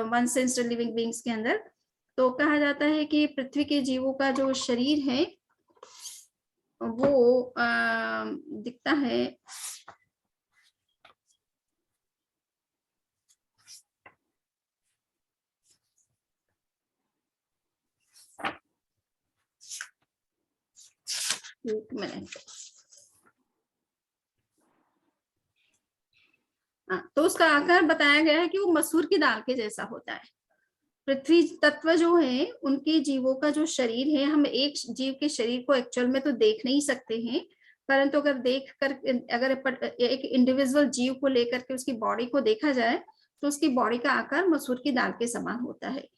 [SPEAKER 1] 1 सेंस्ड लिविंग बींग्स के अंदर, तो कहा जाता है कि पृथ्वी के जीवों का जो शरीर है वो दिखता है एक मिनट। तो उसका आकार बताया गया है कि वो मसूर की दाल के जैसा होता है। पृथ्वी तत्व जो है उनके जीवों का जो शरीर है, हम एक जीव के शरीर को एक्चुअल में तो देख नहीं सकते हैं, परंतु अगर देख कर अगर एक इंडिविजुअल जीव को लेकर के उसकी बॉडी को देखा जाए तो उसकी बॉडी का आकार मसूर की दाल के समान होता है।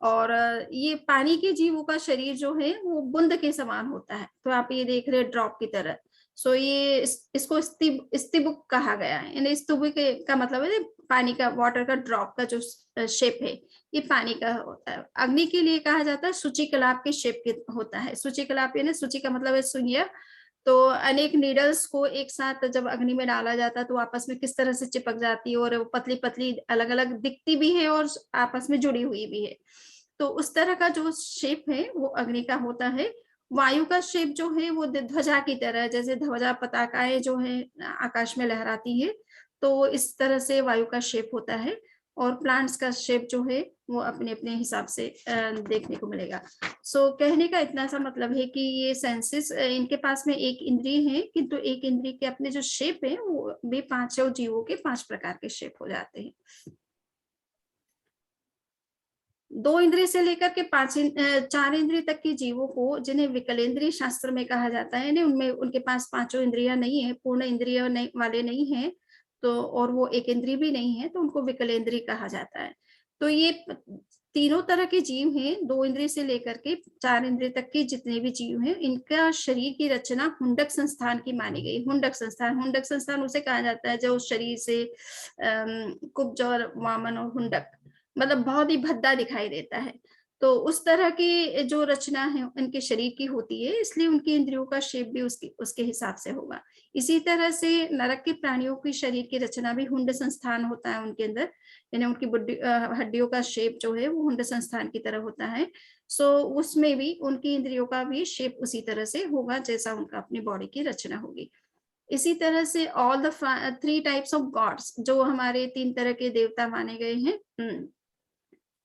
[SPEAKER 1] और ये पानी के जीवों का शरीर जो है वो बूंद के समान होता है, तो आप ये देख रहे हैं ड्रॉप की तरह। सो ये इसको स्तिबुक कहा गया है, यानी स्तुबुक का मतलब है पानी का, वाटर का ड्रॉप का जो शेप है ये पानी का होता है। अग्नि के लिए कहा जाता है सूची कलाप के शेप के होता है। सूची कलाप यानी सूची का मतलब है सुइया, तो अनेक नीडल्स को एक साथ जब अग्नि में डाला जाता है तो आपस में किस तरह से चिपक जाती है, और पतली पतली अलग अलग दिखती भी है और आपस में जुड़ी हुई भी है। तो उस तरह का जो शेप है वो अग्नि का होता है। वायु का शेप जो है वो ध्वजा की तरह, जैसे ध्वजा पताकाएं जो है आकाश में लहराती है, तो इस तरह से वायु का शेप होता है। और प्लांट्स का शेप जो है वो अपने अपने हिसाब से देखने को मिलेगा। सो कहने का इतना सा मतलब है कि ये सेंसेस इनके पास में एक इंद्रिय है, किंतु एक इंद्रिय के अपने जो शेप है वो भी पांचों जीवों के 5 प्रकार के शेप हो जाते हैं। 2 इंद्रिय से लेकर के 4 इंद्रिय तक के जीवों को, जिन्हें विकलेंद्रिय शास्त्र में कहा जाता है, उनमें उनके पास पांचों इंद्रियां नहीं है, पूर्ण इंद्रिय नहीं वाले नहीं है, तो और वो एक इंद्रिय भी नहीं है, तो उनको विकलेंद्रिय कहा जाता है। तो ये तीनों तरह के जीव हैं, 2 इंद्रिय से लेकर के 4 इंद्रिय तक के जितने भी जीव हैं, इनका शरीर की रचना हुंडक संस्थान की मानी गई। हुंडक संस्थान उसे कहा जाता है जो शरीर से कुब्ज और वामन और हुंडक, मतलब बहुत ही भद्दा दिखाई देता है। तो उस तरह की जो रचना है उनके शरीर की होती है, इसलिए उनकी इंद्रियों का शेप भी उसके हिसाब से होगा। इसी तरह से नरक के प्राणियों की शरीर की रचना भी हुंड संस्थान होता है उनके अंदर, यानी उनकी हड्डियों का शेप जो है वो हुंड संस्थान की तरह होता है। सो उसमें भी उनकी इंद्रियों का भी शेप उसी तरह से होगा जैसा उनका अपनी बॉडी की रचना होगी। इसी तरह से all the 3 types of gods, जो हमारे 3 तरह के देवता माने गए हैं,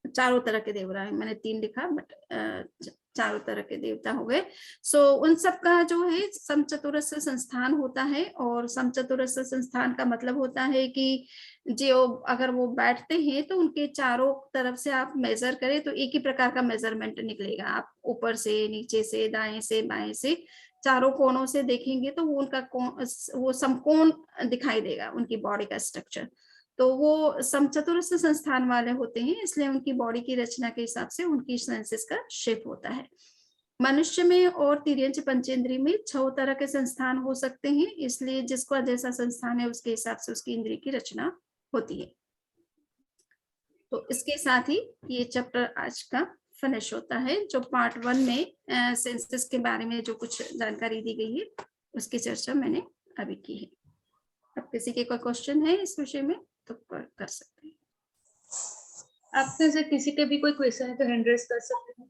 [SPEAKER 1] चारों तरह के देवता है, मैंने 3 लिखा बट चारों तरह के देवता हो गए। सो उन सब का जो है समचतुरस्र संस्थान होता है, और समचतुरस्र संस्थान का मतलब होता है कि जो अगर वो बैठते हैं तो उनके चारों तरफ से आप मेजर करें तो एक ही प्रकार का मेजरमेंट निकलेगा। आप ऊपर से, नीचे से, दाएं से, बाएं से, चारों कोनों से देखेंगे तो वो उनका वो समकोण दिखाई देगा, उनकी बॉडी का स्ट्रक्चर। तो वो समचतुरस्र संस्थान वाले होते हैं, इसलिए उनकी बॉडी की रचना के हिसाब से उनकी सेंसेस का शेप होता है। मनुष्य में और तिर्यंच पंचेंद्रिय में 6 तरह के संस्थान हो सकते हैं, इसलिए जिसका जैसा संस्थान है उसके हिसाब से उसकी इंद्रिय की रचना होती है। तो इसके साथ ही ये चैप्टर आज का फिनिश होता है। जो पार्ट 1 में सेंसेस के बारे में जो कुछ जानकारी दी गई है उसकी चर्चा मैंने अभी की है। अब किसी के कोई क्वेश्चन है इस विषय में तो कर सकते हैं।
[SPEAKER 2] आप में से किसी के भी कोई क्वेश्चन है तो हैंड रेज कर सकते हैं।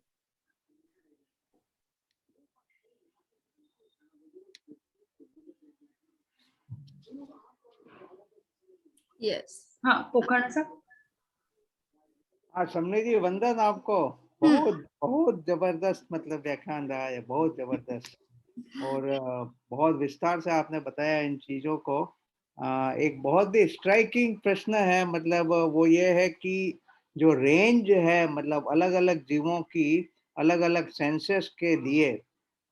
[SPEAKER 1] यस,
[SPEAKER 2] हाँ, पोखरण साहब।
[SPEAKER 3] हाँ समनी जी, वंदन आपको। बहुत बहुत जबरदस्त मतलब व्याख्यान रहा है, बहुत जबरदस्त, और बहुत विस्तार से आपने बताया इन चीजों को। एक बहुत ही स्ट्राइकिंग प्रश्न है, मतलब वो ये है कि जो रेंज है, मतलब अलग अलग जीवों की अलग अलग सेंसेस के लिए,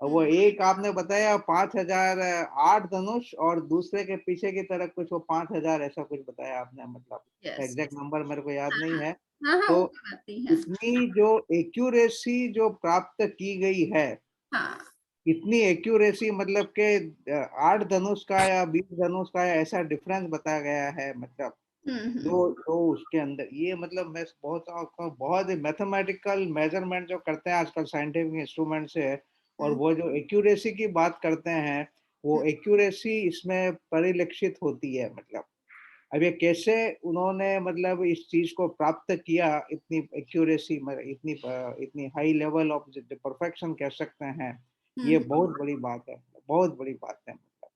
[SPEAKER 3] वो एक आपने बताया 5000 8 धनुष, और दूसरे के पीछे की तरफ कुछ वो 5000 ऐसा कुछ बताया आपने, मतलब एग्जैक्ट नंबर मेरे को याद नहीं है। तो इतनी जो एक्यूरेसी जो प्राप्त की गई है, इतनी एक्यूरेसी, मतलब के 8 धनुष का या 20 धनुष का या ऐसा डिफरेंस बताया गया है, मतलब तो उसके अंदर ये, मतलब मैं बहुत ही मैथमेटिकल मेजरमेंट जो करते हैं आजकल साइंटिफिक इंस्ट्रूमेंट से, और वो जो एक्यूरेसी की बात करते हैं, वो एक्यूरेसी इसमें परिलक्षित होती है। मतलब अब ये कैसे उन्होंने मतलब इस चीज को प्राप्त किया, इतनी एक्यूरेसी, इतनी इतनी हाई लेवल ऑफ परफेक्शन कह सकते हैं, ये बहुत बड़ी बात है, बहुत बड़ी बात है। मतलब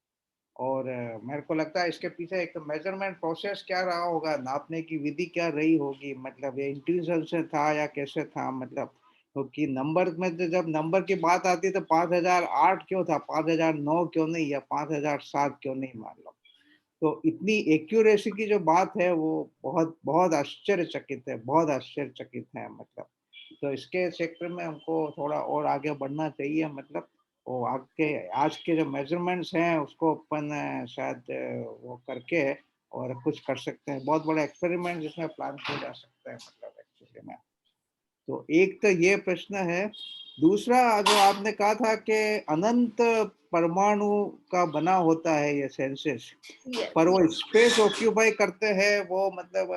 [SPEAKER 3] और मेरे को लगता है इसके पीछे एक मेजरमेंट प्रोसेस क्या रहा होगा, नापने की विधि क्या रही होगी, मतलब ये इंट्यूशन से था या कैसे था, मतलब क्योंकि नंबर में जब नंबर की बात आती है तो 5008 क्यों था, 5009 क्यों नहीं, या 5007 क्यों नहीं, मान लो। तो इतनी एक्यूरेसी की जो बात है वो बहुत बहुत आश्चर्यचकित है, बहुत आश्चर्यचकित है। मतलब तो इसके सेक्टर में हमको थोड़ा और आगे बढ़ना चाहिए, मतलब वो आगे आज के जो मेजरमेंट्स हैं उसको अपन शायद वो करके और कुछ कर सकते हैं, बहुत बड़े एक्सपेरिमेंट जिसमें प्लान किया जा सकता है, मतलब एक्चुअली में। तो एक तो ये प्रश्न है। दूसरा जो आपने कहा था कि अनंत परमाणु का बना होता है ये सेंसेस, पर वो स्पेस ऑक्यूपाई करते हैं, वो मतलब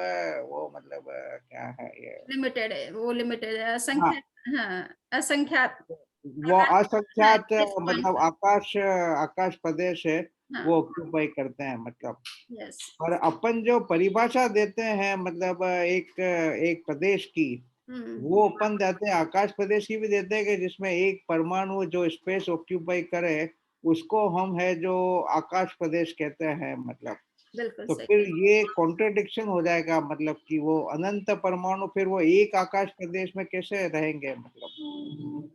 [SPEAKER 3] क्या है ये,
[SPEAKER 1] लिमिटेड है, वो लिमिटेड है, असंख्यात। हाँ, असंख्यात,
[SPEAKER 3] वो असंख्यात,
[SPEAKER 1] इस पॉइंट
[SPEAKER 3] मतलब आकाश प्रदेश है, वो ऑक्यूपाई करते हैं, मतलब।
[SPEAKER 1] यस,
[SPEAKER 3] और अपन जो परिभाषा देते हैं, मतलब एक प्रदेश की, वो अपन देते हैं, आकाश प्रदेश की भी देते हैं कि जिसमें एक परमाणु जो स्पेस ऑक्यूपाई करे, उसको हम है जो आकाश प्रदेश कहते हैं, मतलब।
[SPEAKER 1] बिल्कुल
[SPEAKER 3] तो
[SPEAKER 1] सही।
[SPEAKER 3] फिर ये कॉन्ट्रडिक्शन हो जाएगा, मतलब कि वो अनंत परमाणु फिर वो एक आकाश प्रदेश में कैसे रहेंगे, मतलब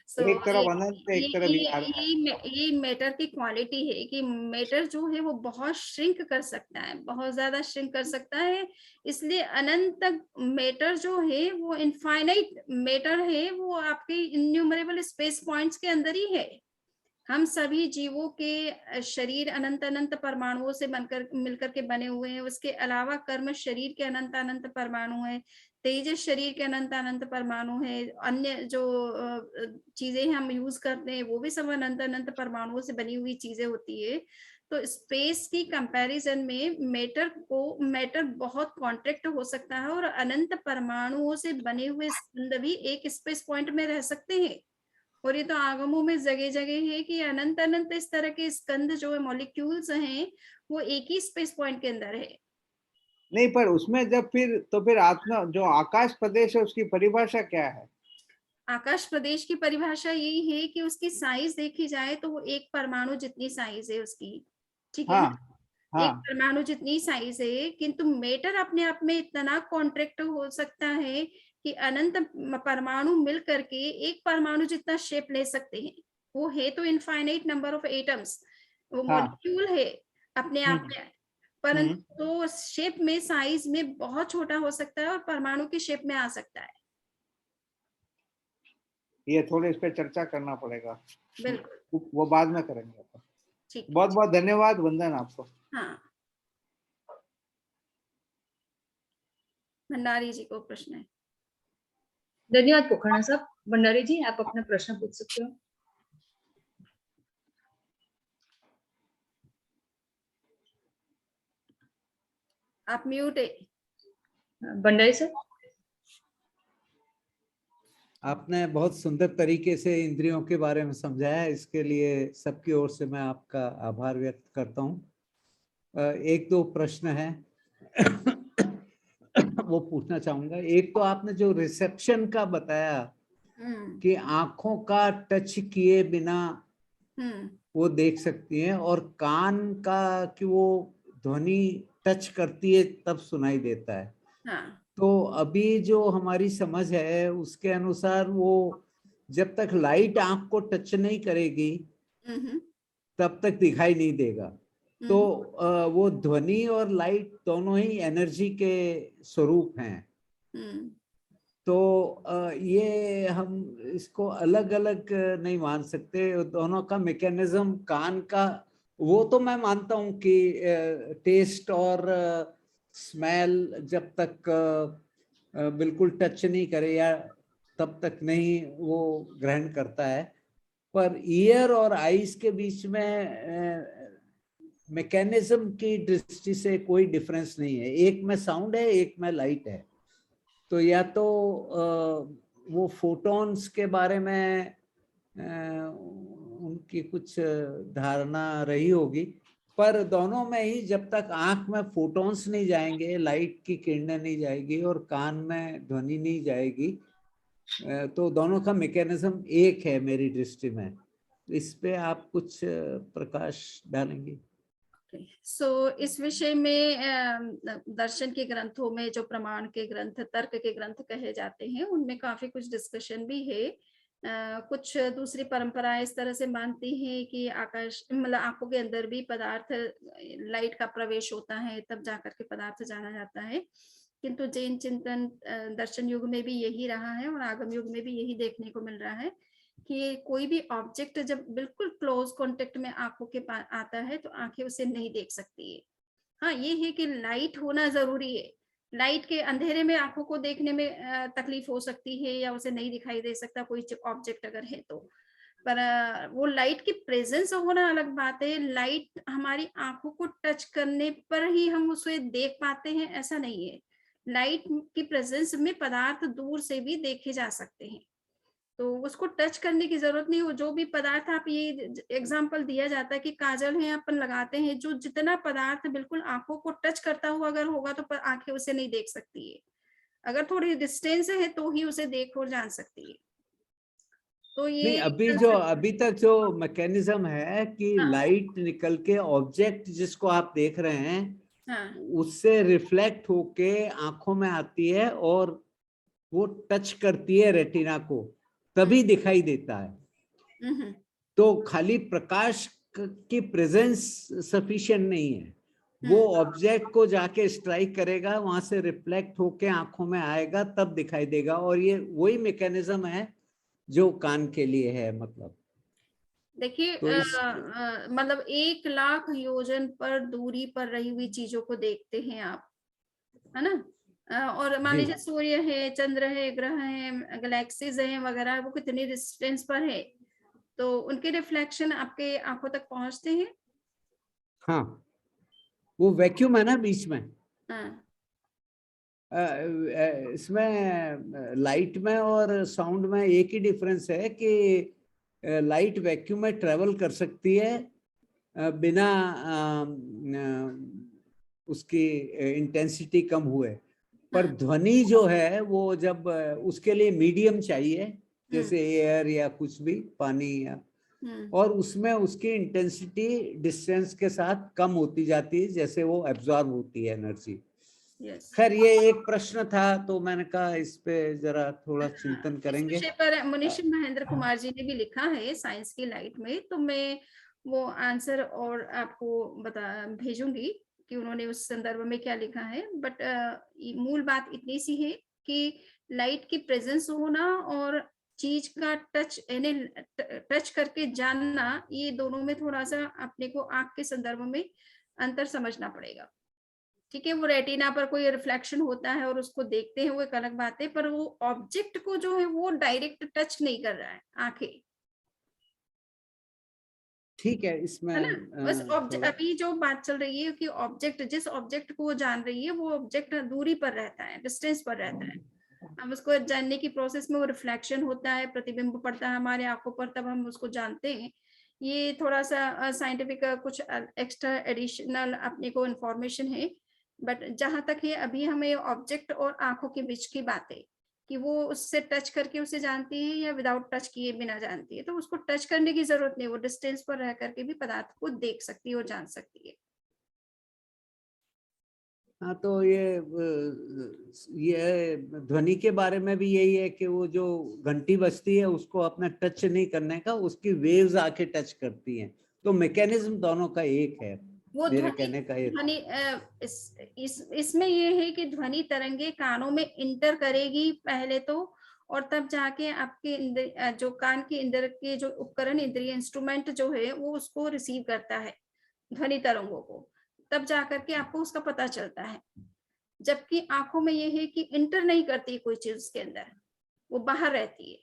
[SPEAKER 1] सो
[SPEAKER 3] एक तरफ अनंत
[SPEAKER 1] ये
[SPEAKER 3] एक तरफ
[SPEAKER 1] ये
[SPEAKER 3] ये
[SPEAKER 1] ये मैटर की क्वालिटी है कि मैटर जो है वो बहुत श्रिंक कर सकता है, बहुत ज्यादा श्रिंक कर सकता है। इसलिए अनंत मैटर जो है वो इनफाइनाइट मैटर है, वो आपके इन्यूमरेबल स्पेस पॉइंट्स के अंदर ही है। हम सभी जीवों के शरीर अनंत अनंत परमाणुओं से बनकर मिलकर के बने हुए हैं। उसके अलावा कर्म शरीर के अनंत अनंत परमाणु है, तेजस शरीर के अनंत अनंत परमाणु है, अन्य जो चीजें हम यूज करते हैं वो भी सब अनंत अनंत परमाणुओं से बनी हुई चीजें होती है। तो स्पेस की कंपैरिजन में मैटर बहुत कॉन्ट्रैक्ट हो सकता है, और अनंत परमाणुओं से बने हुए स्कंद भी एक स्पेस पॉइंट में रह सकते हैं। और ये तो आगमों में जगह जगह है कि अनंत अनंत इस तरह के स्कंद जो है मॉलिक्यूल्स हैं, वो एक ही स्पेस पॉइंट के अंदर है।
[SPEAKER 3] नहीं, पर उसमें जब फिर तो फिर आत्मा जो आकाश प्रदेश है उसकी परिभाषा क्या है?
[SPEAKER 1] आकाश प्रदेश की परिभाषा यही है कि उसकी साइज देखी जाए तो वो एक परमाणु जितनी साइज है उसकी, ठीक है
[SPEAKER 3] हाँ,
[SPEAKER 1] ना? एक
[SPEAKER 3] हाँ,
[SPEAKER 1] परमाणु जितनी साइज है, किंतु मैटर अपने आप में इतना कॉन्ट्रैक्ट हो सकता है कि अनंत परमाणु मिल करके एक परमाणु जितना शेप ले सकते हैं। वो है तो इनफाइनाइट नंबर ऑफ एटम्स, वो
[SPEAKER 3] हाँ।
[SPEAKER 1] मॉलिक्यूल है अपने आप में,
[SPEAKER 3] हम्म।
[SPEAKER 1] परंतु तो शेप में साइज में बहुत छोटा हो सकता है और परमाणु की शेप में आ सकता है।
[SPEAKER 3] ये थोड़े इस पे चर्चा करना पड़ेगा।
[SPEAKER 1] बिल्कुल।
[SPEAKER 3] वो बाद में करेंगे अपन।
[SPEAKER 1] ठीक है।
[SPEAKER 3] बहुत बहुत धन्यवाद वंदन आपको।
[SPEAKER 1] हाँ, भंडारी जी को प्रश्न है।
[SPEAKER 2] धन्यवाद पोखरणा साहब। भंडारी जी, आप अपना प्रश्न पूछ सकते हो।
[SPEAKER 1] आप म्यूट है।
[SPEAKER 2] भंडारी सर।
[SPEAKER 4] आपने बहुत सुंदर तरीके से इंद्रियों के बारे में समझाया, इसके लिए सबकी ओर से मैं आपका आभार व्यक्त करता हूँ। एक दो प्रश्न है वो पूछना चाहूंगा। एक तो आपने जो रिसेप्शन का बताया कि आंखों का टच किए बिना वो देख सकती हैं, और कान का कि वो ध्वनि टच करती है तब सुनाई देता है।
[SPEAKER 1] हाँ।
[SPEAKER 4] तो अभी जो हमारी समझ है उसके अनुसार वो जब तक लाइट आंख को टच नहीं करेगी तब तक दिखाई नहीं देगा। तो वो ध्वनि और लाइट दोनों ही एनर्जी के स्वरूप हैं। तो ये हम इसको अलग अलग नहीं मान सकते। दोनों का मैकेनिज्म, कान का वो तो मैं मानता हूँ कि टेस्ट और स्मेल जब तक बिल्कुल टच नहीं करे या तब तक नहीं वो ग्रहण करता है। पर ईयर और आईज के बीच में मैकेनिज्म की दृष्टि से कोई डिफरेंस नहीं है। एक में साउंड है, एक में लाइट है। तो या तो वो फोटॉन्स के बारे में उनकी कुछ धारणा रही होगी, पर दोनों में ही जब तक आंख में फोटॉन्स नहीं जाएंगे, लाइट की किरणें नहीं जाएगी और कान में ध्वनि नहीं जाएगी, तो दोनों का मैकेनिज्म एक है मेरी दृष्टि में। इस पे आप कुछ प्रकाश डालेंगे?
[SPEAKER 1] इस विषय में दर्शन के ग्रंथों में जो प्रमाण के ग्रंथ, तर्क के ग्रंथ कहे जाते हैं, उनमें काफी कुछ डिस्कशन भी है। कुछ दूसरी परंपराएं इस तरह से मानती हैं कि आकाश मतलब आंखों के अंदर भी पदार्थ, लाइट का प्रवेश होता है तब जाकर के पदार्थ जाना जाता है। किंतु जैन चिंतन दर्शन युग में भी यही रहा है और आगम युग में भी यही देखने को मिल रहा है कि कोई भी ऑब्जेक्ट जब बिल्कुल क्लोज कांटेक्ट में आंखों के पास आता है तो आंखें उसे नहीं देख सकती है। हाँ, ये है कि लाइट होना जरूरी है। लाइट के अंधेरे में आंखों को देखने में तकलीफ हो सकती है या उसे नहीं दिखाई दे सकता कोई ऑब्जेक्ट अगर है तो, पर वो लाइट की प्रेजेंस होना अलग बात है। लाइट हमारी आंखों को टच करने पर ही हम उसे देख पाते हैं ऐसा नहीं है। लाइट की प्रेजेंस में पदार्थ दूर से भी देखे जा सकते हैं, तो उसको टच करने की जरूरत नहीं हो। जो भी पदार्थ, आप ये एग्जांपल दिया जाता है कि काजल है अपन लगाते हैं, जो जितना पदार्थ बिल्कुल आंखों को टच करता हुआ अगर होगा तो आंखें उसे नहीं देख सकती है। अगर थोड़ी डिस्टेंस है तो ही उसे देख और जान सकती है। तो
[SPEAKER 4] नहीं,
[SPEAKER 1] ये
[SPEAKER 4] अभी तक जो मैकेनिज्म है कि
[SPEAKER 1] हाँ।
[SPEAKER 4] लाइट निकल के ऑब्जेक्ट जिसको आप देख रहे हैं
[SPEAKER 1] हाँ।
[SPEAKER 4] उससे रिफ्लेक्ट होके आंखों में आती है और वो टच करती है रेटिना को, तभी दिखाई देता है। तो खाली प्रकाश की प्रेजेंस सफिशिएंट नहीं है, वो ऑब्जेक्ट को जाके स्ट्राइक करेगा, वहां से रिफ्लेक्ट होके आंखों में आएगा, तब दिखाई देगा। और ये वही मैकेनिज्म है जो कान के लिए है। मतलब
[SPEAKER 1] देखिए
[SPEAKER 4] तो
[SPEAKER 1] मतलब 1 लाख योजन पर दूरी पर रही हुई चीजों को देखते हैं आप, है ना। और मान
[SPEAKER 4] जी,
[SPEAKER 1] लीजिए सूर्य है, चंद्र है, ग्रह है, गैलेक्सीज है वगैरह, वो कितनी डिस्टेंस पर है, तो उनके रिफ्लेक्शन आपके आंखों तक पहुंचते हैं।
[SPEAKER 4] हाँ, वो वैक्यूम है ना बीच में।
[SPEAKER 1] हाँ।
[SPEAKER 4] इसमें लाइट में और साउंड में एक ही डिफरेंस है कि लाइट वैक्यूम में ट्रेवल कर सकती है बिना उसकी इंटेंसिटी कम हुए, पर ध्वनि जो है वो जब उसके लिए मीडियम चाहिए, जैसे एयर या कुछ भी, पानी या, और उसमें उसकी इंटेंसिटी डिस्टेंस के साथ कम होती जाती है जैसे वो एब्जॉर्ब होती है एनर्जी। खैर, ये एक प्रश्न था तो मैंने कहा इस पे जरा थोड़ा चिंतन
[SPEAKER 1] इस
[SPEAKER 4] करेंगे।
[SPEAKER 1] विषय पर मुनीश महेंद्र कुमार जी ने भी लिखा है साइंस की लाइट में, तो मैं वो आंसर और आपको भेजूंगी कि उन्होंने उस संदर्भ में क्या लिखा है। बट मूल बात इतनी सी है कि लाइट की प्रेजेंस होना और चीज का टच, यानी टच करके जानना, ये दोनों में थोड़ा सा अपने को आंख के संदर्भ में अंतर समझना पड़ेगा। ठीक है, वो रेटिना पर कोई रिफ्लेक्शन होता है और उसको देखते हैं, वो एक अलग बात है, पर वो ऑब्जेक्ट को जो है वो डायरेक्ट टच नहीं कर रहा है आंखें,
[SPEAKER 4] ठीक है, इसमें
[SPEAKER 1] है ना। बस
[SPEAKER 4] थोड़ा
[SPEAKER 1] अभी जो बात चल रही है कि ऑब्जेक्ट, जिस ऑब्जेक्ट को वो जान रही है, वो ऑब्जेक्ट दूरी पर रहता है, डिस्टेंस पर रहता है। अब उसको जानने की प्रोसेस में वो रिफ्लेक्शन होता है, प्रतिबिंब पड़ता है हमारे आंखों पर, तब हम उसको जानते हैं। ये थोड़ा सा साइंटिफिक कुछ एक्स्ट्रा एडिशनल अपने को इन्फॉर्मेशन है। बट जहां तक है अभी हमें ऑब्जेक्ट और आंखों के बीच की बात है कि वो उससे टच करके उसे जानती है या विदाउट टच किए बिना जानती है, तो उसको टच करने की जरूरत नहीं, वो डिस्टेंस पर रह करके भी पदार्थ को देख सकती है और जान सकती है।
[SPEAKER 4] हाँ, तो ये ध्वनि के बारे में भी यही है कि वो जो घंटी बजती है उसको अपना टच नहीं करने का, उसकी वेव्स आके टच करती हैं, तो मैकेनिज्म दोनों का एक है।
[SPEAKER 1] वो
[SPEAKER 4] मेरे
[SPEAKER 1] ध्वनि
[SPEAKER 4] कहने का ये
[SPEAKER 1] ध्वनि इसमें ये है कि ध्वनि तरंगे कानों में इंटर करेगी पहले तो, और तब जाके आपके जो कान के अंदर के जो उपकरण, इंद्रिय इंस्ट्रूमेंट जो है, वो उसको रिसीव करता है ध्वनि तरंगों को, तब जाकर के आपको उसका पता चलता है। जबकि आंखों में ये है कि इंटर नहीं करती कोई चीज उसके अंदर, वो बाहर रहती है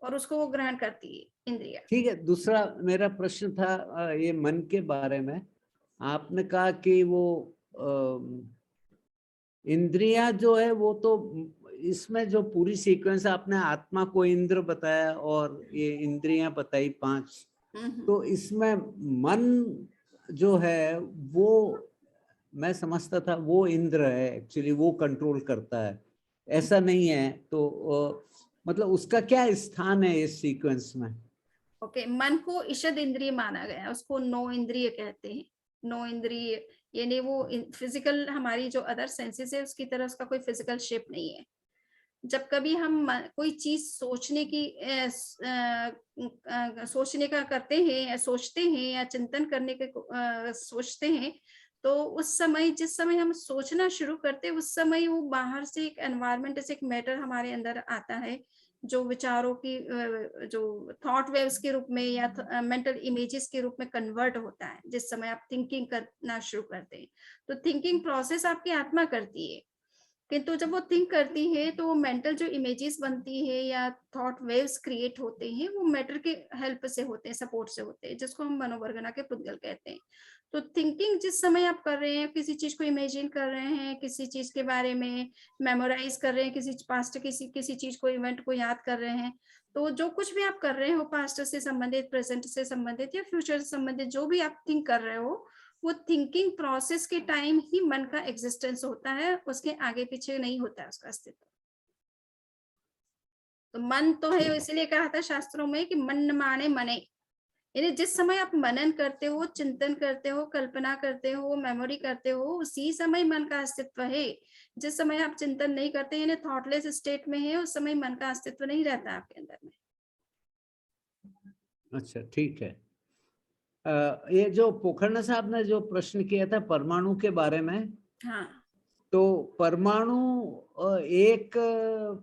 [SPEAKER 1] और उसको वो ग्रहण करती है इंद्रिया।
[SPEAKER 4] ठीक है। दूसरा मेरा प्रश्न था ये मन के बारे में। आपने कहा कि वो इंद्रियां जो है वो तो, इसमें जो पूरी सीक्वेंस आपने आत्मा को इंद्र बताया और ये इंद्रियां बताई 5, तो इसमें मन जो है वो मैं समझता था वो इंद्र है, एक्चुअली वो कंट्रोल करता है, ऐसा नहीं है। तो मतलब उसका क्या स्थान है इस सीक्वेंस में?
[SPEAKER 1] ओके, मन को ईषद इंद्रिय माना गया, उसको 9 इंद्रिय कहते हैं। 9 इंद्रिय यानी वो फिजिकल, हमारी जो अदर सेंसेस है उसकी तरह उसका कोई फिजिकल शेप नहीं है। जब कभी हम कोई चीज सोचने का करते हैं या सोचते हैं या चिंतन करने के सोचते हैं, तो उस समय, जिस समय हम सोचना शुरू करते हैं, उस समय वो बाहर से एक एनवायरमेंट से एक मैटर हमारे अंदर आता है, जो विचारों की जो थॉट वेव्स के रूप में या मेंटल इमेजेस के रूप में कन्वर्ट होता है जिस समय आप थिंकिंग करना शुरू करते हैं। तो थिंकिंग प्रोसेस आपकी आत्मा करती है, किंतु जब वो थिंक करती है तो वो मेंटल जो इमेजेस बनती है या थॉट वेव्स क्रिएट होते हैं, वो मैटर के हेल्प से होते हैं, सपोर्ट से होते हैं, जिसको हम मनोवर्गना के पुद्गल कहते हैं। तो थिंकिंग जिस समय आप कर रहे हैं, किसी चीज को इमेजिन कर रहे हैं, किसी चीज के बारे में मेमोराइज कर रहे हैं, किसी पास्ट किसी चीज को, इवेंट को याद कर रहे हैं, तो जो कुछ भी आप कर रहे हो, पास्ट से संबंधित, प्रेजेंट से संबंधित या फ्यूचर से संबंधित, जो भी आप थिंक कर रहे हो, वो थिंकिंग प्रोसेस के टाइम ही मन का एग्जिस्टेंस होता है, उसके आगे पीछे नहीं होता है उसका अस्तित्व। तो मन तो है, इसलिए कहा था शास्त्रों में कि मन माने मने, यानी जिस समय आप मनन करते हो, चिंतन करते हो, कल्पना करते हो, मेमोरी करते हो, उसी समय मन का अस्तित्व है। जिस समय आप चिंतन नहीं करते, यानी थॉटलेस स्टेट में है, उस समय मन का अस्तित्व नहीं रहता आपके अंदर में।
[SPEAKER 4] अच्छा, ठीक है। ये जो पोखरना साहब ने जो प्रश्न किया था परमाणु के बारे में,
[SPEAKER 1] हाँ,
[SPEAKER 4] तो परमाणु एक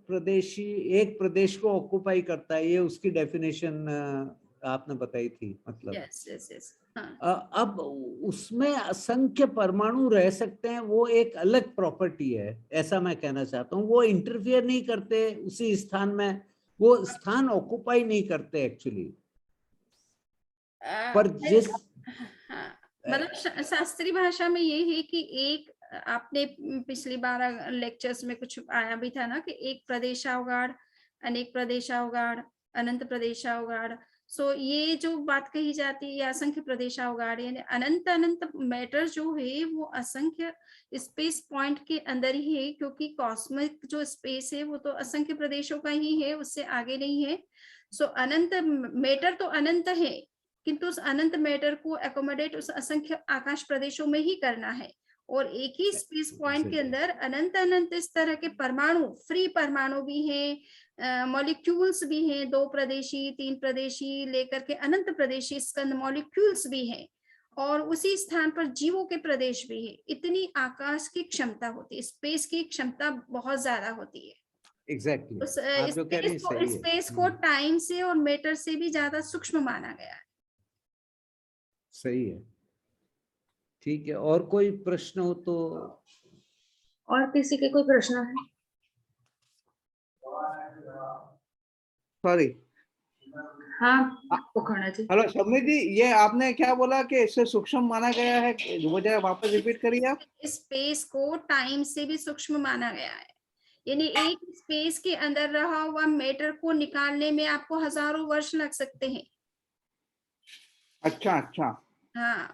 [SPEAKER 4] प्रदेश को ऑक्युपाई करता है, ये उसकी डेफिनेशन आपने बताई थी, मतलब।
[SPEAKER 1] यस यस यस, हाँ।
[SPEAKER 4] अब उसमें असंख्य परमाणु रह सकते हैं, वो एक अलग प्रॉपर्टी है, ऐसा मैं कहना चाहता हूँ। वो इंटरफियर नहीं करते उसी स्थान में, वो स्थान ऑक्युपाई नहीं करते एक्चुअली। पर जिस
[SPEAKER 1] हाँ, मतलब शास्त्रीय भाषा में ये है कि एक, आपने पिछली बार लेक्चर्स में कुछ आया भी था ना, कि एक प्रदेशावगाढ़, अनेक प्रदेशावगाढ़, अनंत प्रदेशावगाढ़। सो ये जो बात कही जाती है, या असंख्य प्रदेशावगाढ़, यानी अनंत अनंत मैटर जो है वो असंख्य स्पेस पॉइंट के अंदर ही है, क्योंकि कॉस्मिक जो स्पेस है वो तो असंख्य प्रदेशों का ही है, उससे आगे नहीं है। सो अनंत मैटर तो अनंत है, किंतु उस अनंत मैटर को एकोमोडेट उस असंख्य आकाश प्रदेशों में ही करना है। और एक ही स्पेस पॉइंट के अंदर अनंत अनंत इस तरह के परमाणु, फ्री परमाणु भी हैं, मॉलिक्यूल्स भी हैं, 2 प्रदेशी, 3 प्रदेशी लेकर के अनंत प्रदेशी स्कंद मॉलिक्यूल्स भी हैं, और उसी स्थान पर जीवों के प्रदेश भी है। इतनी आकाश की क्षमता होती है, स्पेस की क्षमता बहुत ज्यादा होती है।
[SPEAKER 4] एग्जैक्टली
[SPEAKER 1] उस
[SPEAKER 4] आप जो कह रही हैं सही है।
[SPEAKER 1] स्पेस को टाइम से और मैटर से भी ज्यादा सूक्ष्म माना गया है।
[SPEAKER 4] सही है, ठीक है। और कोई प्रश्न हो तो?
[SPEAKER 2] और किसी के कोई प्रश्न है?
[SPEAKER 3] सॉरी।
[SPEAKER 2] हाँ, पोखरना जी।
[SPEAKER 3] हेलो शबनी जी, ये आपने क्या बोला कि इससे सूक्ष्म माना गया है? मुझे वापस रिपीट करिए आप।
[SPEAKER 1] स्पेस को टाइम से भी सूक्ष्म माना गया है, यानी एक स्पेस के अंदर रहा हुआ मैटर को निकालने में आपको हजारों वर्ष लग सकते हैं।
[SPEAKER 3] अच्छा अच्छा,
[SPEAKER 1] हाँ,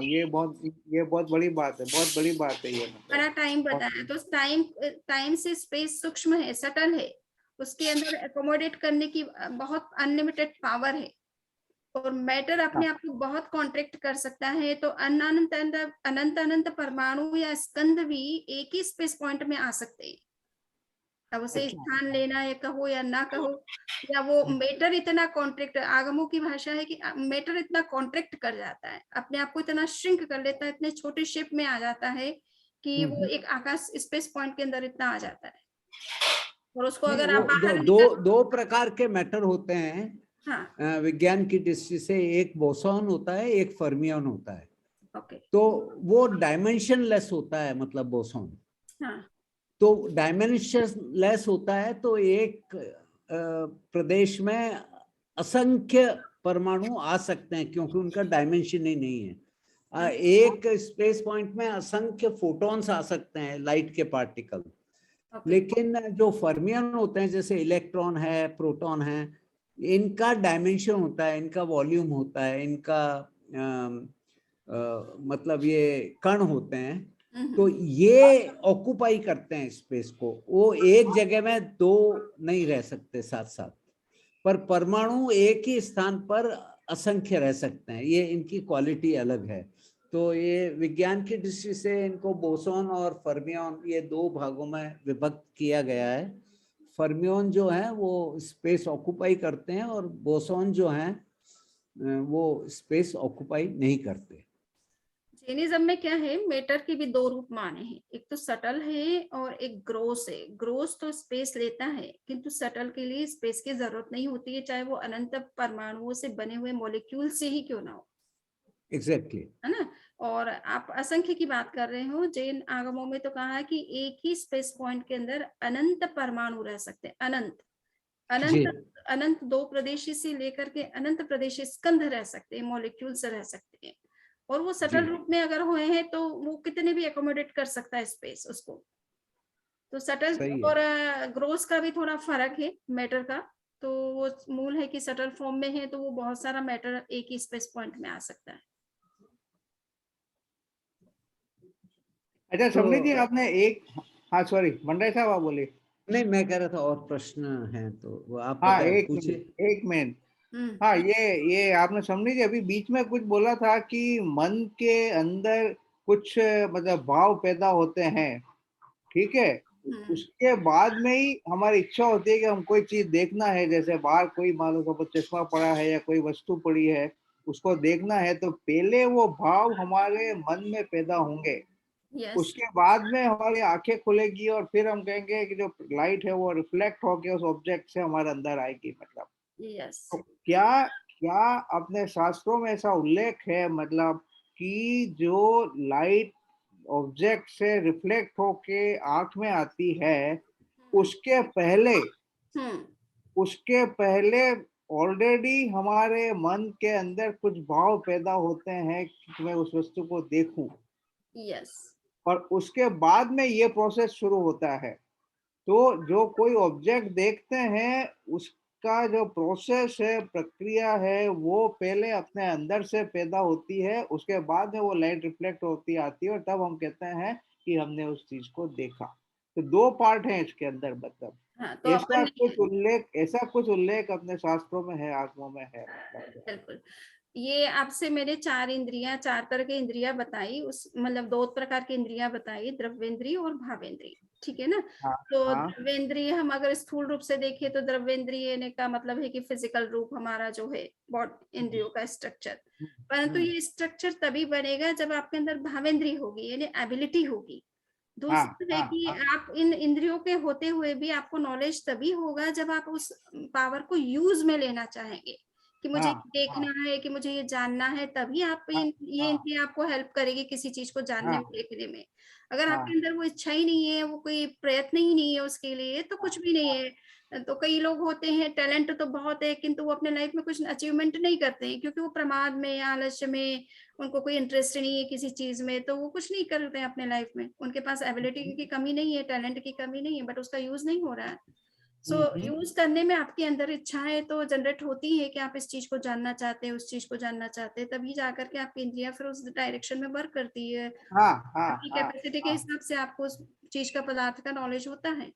[SPEAKER 3] ये बहुत बड़ी बात है, बहुत बड़ी बात है ये,
[SPEAKER 1] बड़ा
[SPEAKER 3] मतलब।
[SPEAKER 1] टाइम बताया, तो टाइम से स्पेस सूक्ष्म है, सटल है, उसके अंदर एकोमोडेट करने की बहुत अनलिमिटेड पावर है। और मैटर अपने आप को बहुत कॉन्ट्रैक्ट कर सकता है, तो अनंत अनंत अनंत परमाणु या स्कंद भी एक ही स्पेस पॉइंट में आ सकते हैं। अब उसे स्थान लेना या कहो या ना कहो, या वो मैटर इतना कॉन्ट्रैक्ट, आगमों की भाषा है कि मैटर इतना कॉन्ट्रैक्ट कर जाता है, अपने आप को इतना श्रिंक कर लेता है, इतने छोटे शेप में आ जाता है कि वो एक आकाश स्पेस पॉइंट के अंदर इतना आ जाता है। और उसको अगर आप बाहर
[SPEAKER 4] दो प्रकार के मैटर होते हैं।
[SPEAKER 1] हाँ,
[SPEAKER 4] विज्ञान की दृष्टि से, एक बोसॉन होता है, एक फर्मियन होता है।
[SPEAKER 1] ओके,
[SPEAKER 4] तो वो डायमेंशनलेस होता है, मतलब बोसॉन।
[SPEAKER 1] हाँ,
[SPEAKER 4] तो डायमेंशनलेस होता है, तो एक प्रदेश में असंख्य परमाणु आ सकते हैं, क्योंकि उनका डायमेंशन ही नहीं है। एक स्पेस पॉइंट में असंख्य फोटॉन्स आ सकते हैं, लाइट के पार्टिकल। लेकिन जो फर्मियन होते हैं, जैसे इलेक्ट्रॉन है, प्रोटॉन है, इनका डायमेंशन होता है, इनका वॉल्यूम होता है, इनका मतलब ये कण होते हैं। तो ये ऑक्युपाई करते हैं स्पेस को, वो एक जगह में दो नहीं रह सकते साथ साथ। पर परमाणु एक ही स्थान पर असंख्य रह सकते हैं, ये इनकी क्वालिटी अलग है। तो ये विज्ञान की दृष्टि से इनको बोसॉन और फर्मियन, ये 2 भागों में विभक्त किया गया है। फर्मियन जो है वो स्पेस ऑक्युपाई करते हैं, और बोसॉन जो है वो स्पेस ऑक्युपाई नहीं करते।
[SPEAKER 1] जैनिज्म में क्या है, मैटर के भी 2 रूप माने हैं, एक तो सटल है और एक ग्रोस है। ग्रोस तो स्पेस लेता है, किंतु सटल के लिए स्पेस की जरूरत नहीं होती है, चाहे वो अनंत परमाणुओं से बने हुए मॉलिक्यूल से ही क्यों ना हो।
[SPEAKER 4] एग्जैक्टली,
[SPEAKER 1] है ना। और आप असंख्य की बात कर रहे हो, जैन आगमों में तो कहा है कि एक ही स्पेस पॉइंट के अंदर अनंत परमाणु रह सकते हैं, अनंत
[SPEAKER 4] जी
[SPEAKER 1] अनंत अनंत 2 प्रदेशी से लेकर के अनंत प्रदेशी स्कंध रह सकते हैं, मॉलिक्यूल्स रह सकते हैं। और वो सटल रूप में अगर हुए हैं तो वो कितने भी एकोमोडेट कर सकता है स्पेस उसको। तो सटल और ग्रोस का भी थोड़ा फर्क है मैटर का। तो वो मूल है कि सटल फॉर्म में है तो वो बहुत सारा मैटर एक ही स्पेस पॉइंट में आ सकता है।
[SPEAKER 3] अच्छा
[SPEAKER 4] तो
[SPEAKER 3] शबनी जी, आपने एक, हाँ सॉरी, भंडारी साहब आप बोले।
[SPEAKER 4] नहीं, मैं कह रहा था और प्रश्न है तो वो आप
[SPEAKER 3] हाँ,
[SPEAKER 4] बताए,
[SPEAKER 3] एक
[SPEAKER 4] पूछे।
[SPEAKER 3] मिनट, एक मिनट। हाँ, ये आपने समझ जी अभी बीच में कुछ बोला था कि मन के अंदर कुछ मतलब भाव पैदा होते हैं, ठीक है। उसके बाद में ही हमारी इच्छा होती है कि हम कोई चीज देखना है, जैसे बाहर कोई मान लो सब चश्मा पड़ा है या कोई वस्तु पड़ी है, उसको देखना है, तो पहले वो भाव हमारे मन में पैदा होंगे।
[SPEAKER 1] यस,
[SPEAKER 3] उसके बाद में हमारी आंखें खुलेगी और फिर हम कहेंगे कि जो लाइट है वो रिफ्लेक्ट होके उस ऑब्जेक्ट से हमारे अंदर आएगी। मतलब
[SPEAKER 1] यस,
[SPEAKER 3] तो क्या क्या अपने शास्त्रों में ऐसा उल्लेख है मतलब कि जो लाइट ऑब्जेक्ट से रिफ्लेक्ट होके आंख में आती है, उसके पहले उसके पहले ऑलरेडी हमारे मन के अंदर कुछ भाव पैदा होते हैं कि मैं उस वस्तु को देखूं,
[SPEAKER 1] यस,
[SPEAKER 3] और उसके बाद में ये प्रोसेस शुरू होता है। तो जो कोई ऑब्जेक्ट देखते हैं उसका जो प्रोसेस है, प्रक्रिया है, वो पहले अपने अंदर से पैदा होती है, उसके बाद में वो लाइट रिफ्लेक्ट होती आती है और तब हम कहते हैं कि हमने उस चीज को देखा। तो दो पार्ट हैं इसके अंदर। मतलब
[SPEAKER 1] हाँ, तो अपन
[SPEAKER 3] ऐसा कुछ उल्लेख अपने शास्त्रों में है, आगमों में है। मतलब
[SPEAKER 1] बिल्कुल, ये आपसे मैंने 4 इंद्रियां, 4 तरह की इंद्रियां बताई, उस मतलब 2 प्रकार की इंद्रियां बताई, द्रव्येंद्रिय और भावेंद्रिय, ठीक है ना।
[SPEAKER 3] हाँ,
[SPEAKER 1] तो
[SPEAKER 3] हाँ,
[SPEAKER 1] द्रव्येंद्रिय हम अगर स्थूल रूप से देखें तो द्रव्येंद्रिय ने का मतलब है कि फिजिकल रूप हमारा जो है बॉडी इंद्रियों का स्ट्रक्चर, परंतु
[SPEAKER 3] हम्म,
[SPEAKER 1] ये स्ट्रक्चर तभी बनेगा जब आपके अंदर भावेंद्रिय होगी, यानी एबिलिटी होगी।
[SPEAKER 3] हाँ,
[SPEAKER 1] दूसरा है
[SPEAKER 3] हाँ,
[SPEAKER 1] कि
[SPEAKER 3] हाँ,
[SPEAKER 1] आप इन इंद्रियों के होते हुए भी आपको नॉलेज तभी होगा जब आप उस पावर को यूज में लेना चाहेंगे, कि मुझे
[SPEAKER 3] हाँ,
[SPEAKER 1] ये देखना है, कि मुझे ये जानना है, तभी आप
[SPEAKER 3] हाँ,
[SPEAKER 1] ये
[SPEAKER 3] हाँ,
[SPEAKER 1] इंद्रियां आपको हेल्प करेगी किसी चीज को जानने
[SPEAKER 3] हाँ,
[SPEAKER 1] में, देखने में। अगर
[SPEAKER 3] हाँ,
[SPEAKER 1] आपके अंदर वो इच्छा ही नहीं है, वो कोई प्रयत्न ही नहीं है उसके लिए, तो कुछ भी नहीं है। तो कई लोग होते हैं, टैलेंट तो बहुत है, किंतु वो अपने लाइफ में कुछ अचीवमेंट नहीं करते हैं, क्योंकि वो प्रमाद में, आलस्य में, उनको कोई इंटरेस्ट नहीं है किसी चीज में, तो वो कुछ नहीं करते हैं अपने लाइफ में। उनके पास एबिलिटी की कमी नहीं है, टैलेंट की कमी नहीं है, बट उसका यूज नहीं हो रहा है। सो
[SPEAKER 3] हम्म,
[SPEAKER 1] यूज करने में आपके अंदर इच्छाएं तो जनरेट होती है कि आप इस चीज को जानना चाहते हैं, उस चीज को जानना चाहते हैं, तभी जाकर के आपकी इंद्रियां फिर उस डायरेक्शन में वर्क करती है।
[SPEAKER 3] हाँ, हाँ,
[SPEAKER 1] आपकी
[SPEAKER 3] हाँ,
[SPEAKER 1] कैपेसिटी के
[SPEAKER 3] हाँ,
[SPEAKER 1] हिसाब से आपको उस चीज का, पदार्थ का नॉलेज होता है।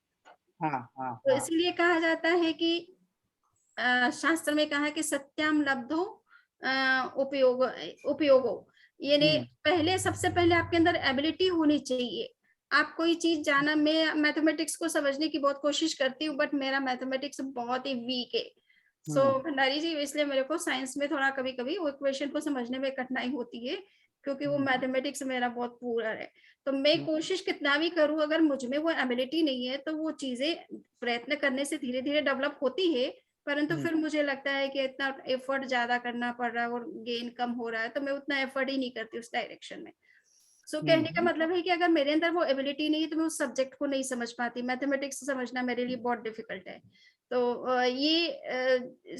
[SPEAKER 3] हाँ, हाँ,
[SPEAKER 1] तो
[SPEAKER 3] हाँ,
[SPEAKER 1] इसीलिए कहा जाता है कि शास्त्र में कहा है कि सत्याम लब्धो उपयोग उपयोगो, यानी
[SPEAKER 3] हम्म,
[SPEAKER 1] पहले, सबसे पहले आपके अंदर एबिलिटी होनी चाहिए। आप कोई चीज जाना, मैं मैथमेटिक्स को समझने की बहुत कोशिश करती हूँ, बट मेरा मैथमेटिक्स बहुत ही वीक है। सो
[SPEAKER 3] हम्म,
[SPEAKER 1] भंडारी जी, इसलिए मेरे को साइंस में थोड़ा कभी कभी वो इक्वेशन को समझने में कठिनाई होती है, क्योंकि वो
[SPEAKER 3] हम्म,
[SPEAKER 1] मैथमेटिक्स मेरा बहुत पुअर है। तो मैं
[SPEAKER 3] हम्म,
[SPEAKER 1] कोशिश कितना भी करूँ, अगर मुझ में वो एबिलिटी नहीं है, तो वो चीजें प्रयत्न करने से धीरे धीरे डेवलप होती है, परंतु
[SPEAKER 3] हम्म,
[SPEAKER 1] फिर मुझे लगता है कि इतना एफर्ट ज्यादा करना पड़ रहा है और गेन कम हो रहा है, तो मैं उतना एफर्ट ही नहीं करती उस डायरेक्शन में। सो कहने का
[SPEAKER 3] हम्म,
[SPEAKER 1] मतलब है कि अगर मेरे अंदर वो एबिलिटी नहीं है, तो मैं उस सब्जेक्ट को नहीं समझ पाती। मैथमेटिक्स समझना मेरे लिए बहुत डिफिकल्ट है। तो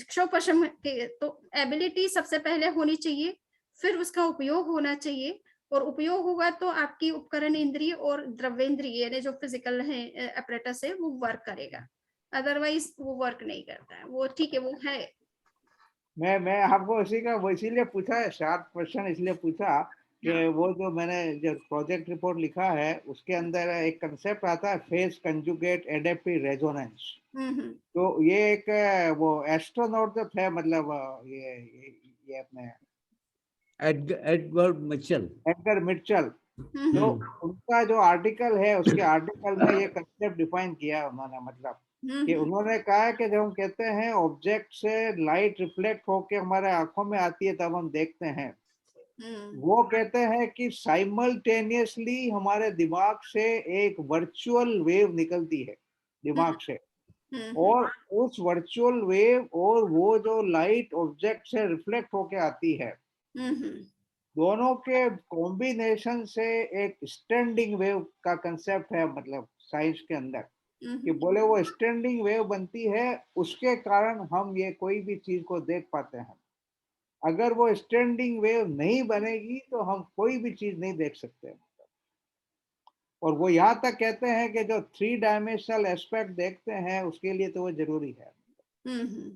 [SPEAKER 1] क्षोभ पशम के, तो एबिलिटी सबसे पहले होनी चाहिए, फिर उसका उपयोग होना चाहिए, और उपयोग होगा तो आपकी उपकरण इंद्रिय और द्रव्येंद्रिय, यानी जो फिजिकल है अपरेटस है, वो वर्क करेगा। अदरवाइज वो वर्क नहीं करता है, वो ठीक है, वो है।
[SPEAKER 3] मैं आपको उसी का वो इसीलिए पूछा है, शार्ट क्वेश्चन इसलिए पूछा
[SPEAKER 1] हाँ।
[SPEAKER 3] कि वो जो मैंने जो प्रोजेक्ट रिपोर्ट लिखा है उसके अंदर एक कंसेप्ट आता है, फेज कंजुगेट एडेप्टिव रेजोनेंस।
[SPEAKER 1] हम्म।
[SPEAKER 3] तो ये एक वो एस्ट्रोनॉट जो थे, मतलब ये अपने
[SPEAKER 4] एडवर्ड मिचेल।
[SPEAKER 3] एडगर मिटचल, तो
[SPEAKER 1] हम्म।
[SPEAKER 3] उनका जो आर्टिकल है उसके आर्टिकल में ये कंसेप्ट डिफाइन किया है उन्होंने। मतलब कि
[SPEAKER 1] हम्म।
[SPEAKER 3] उन्होंने कहा है कि जब हम कहते हैं ऑब्जेक्ट से लाइट रिफ्लेक्ट होके हमारे आंखों में आती है तब हम देखते हैं,
[SPEAKER 1] हम्म।
[SPEAKER 3] वो कहते हैं कि साइमल्टेनियसली हमारे दिमाग से एक वर्चुअल वेव निकलती है दिमाग से,
[SPEAKER 1] हम्म।
[SPEAKER 3] और उस वर्चुअल वेव और वो जो लाइट ऑब्जेक्ट से रिफ्लेक्ट होके आती है,
[SPEAKER 1] हम्म।
[SPEAKER 3] दोनों के कॉम्बिनेशन से एक स्टैंडिंग वेव का कंसेप्ट है, मतलब साइंस के अंदर, कि
[SPEAKER 1] हम्म।
[SPEAKER 3] बोले वो स्टैंडिंग वेव बनती है, उसके कारण हम ये कोई भी चीज को देख पाते हैं। अगर वो स्टैंडिंग वेव नहीं बनेगी तो हम कोई भी चीज नहीं देख सकते। और वो यहाँ तक कहते हैं कि जो 3 डायमेंशनल एस्पेक्ट देखते हैं उसके लिए तो वो जरूरी है।
[SPEAKER 1] हम्म।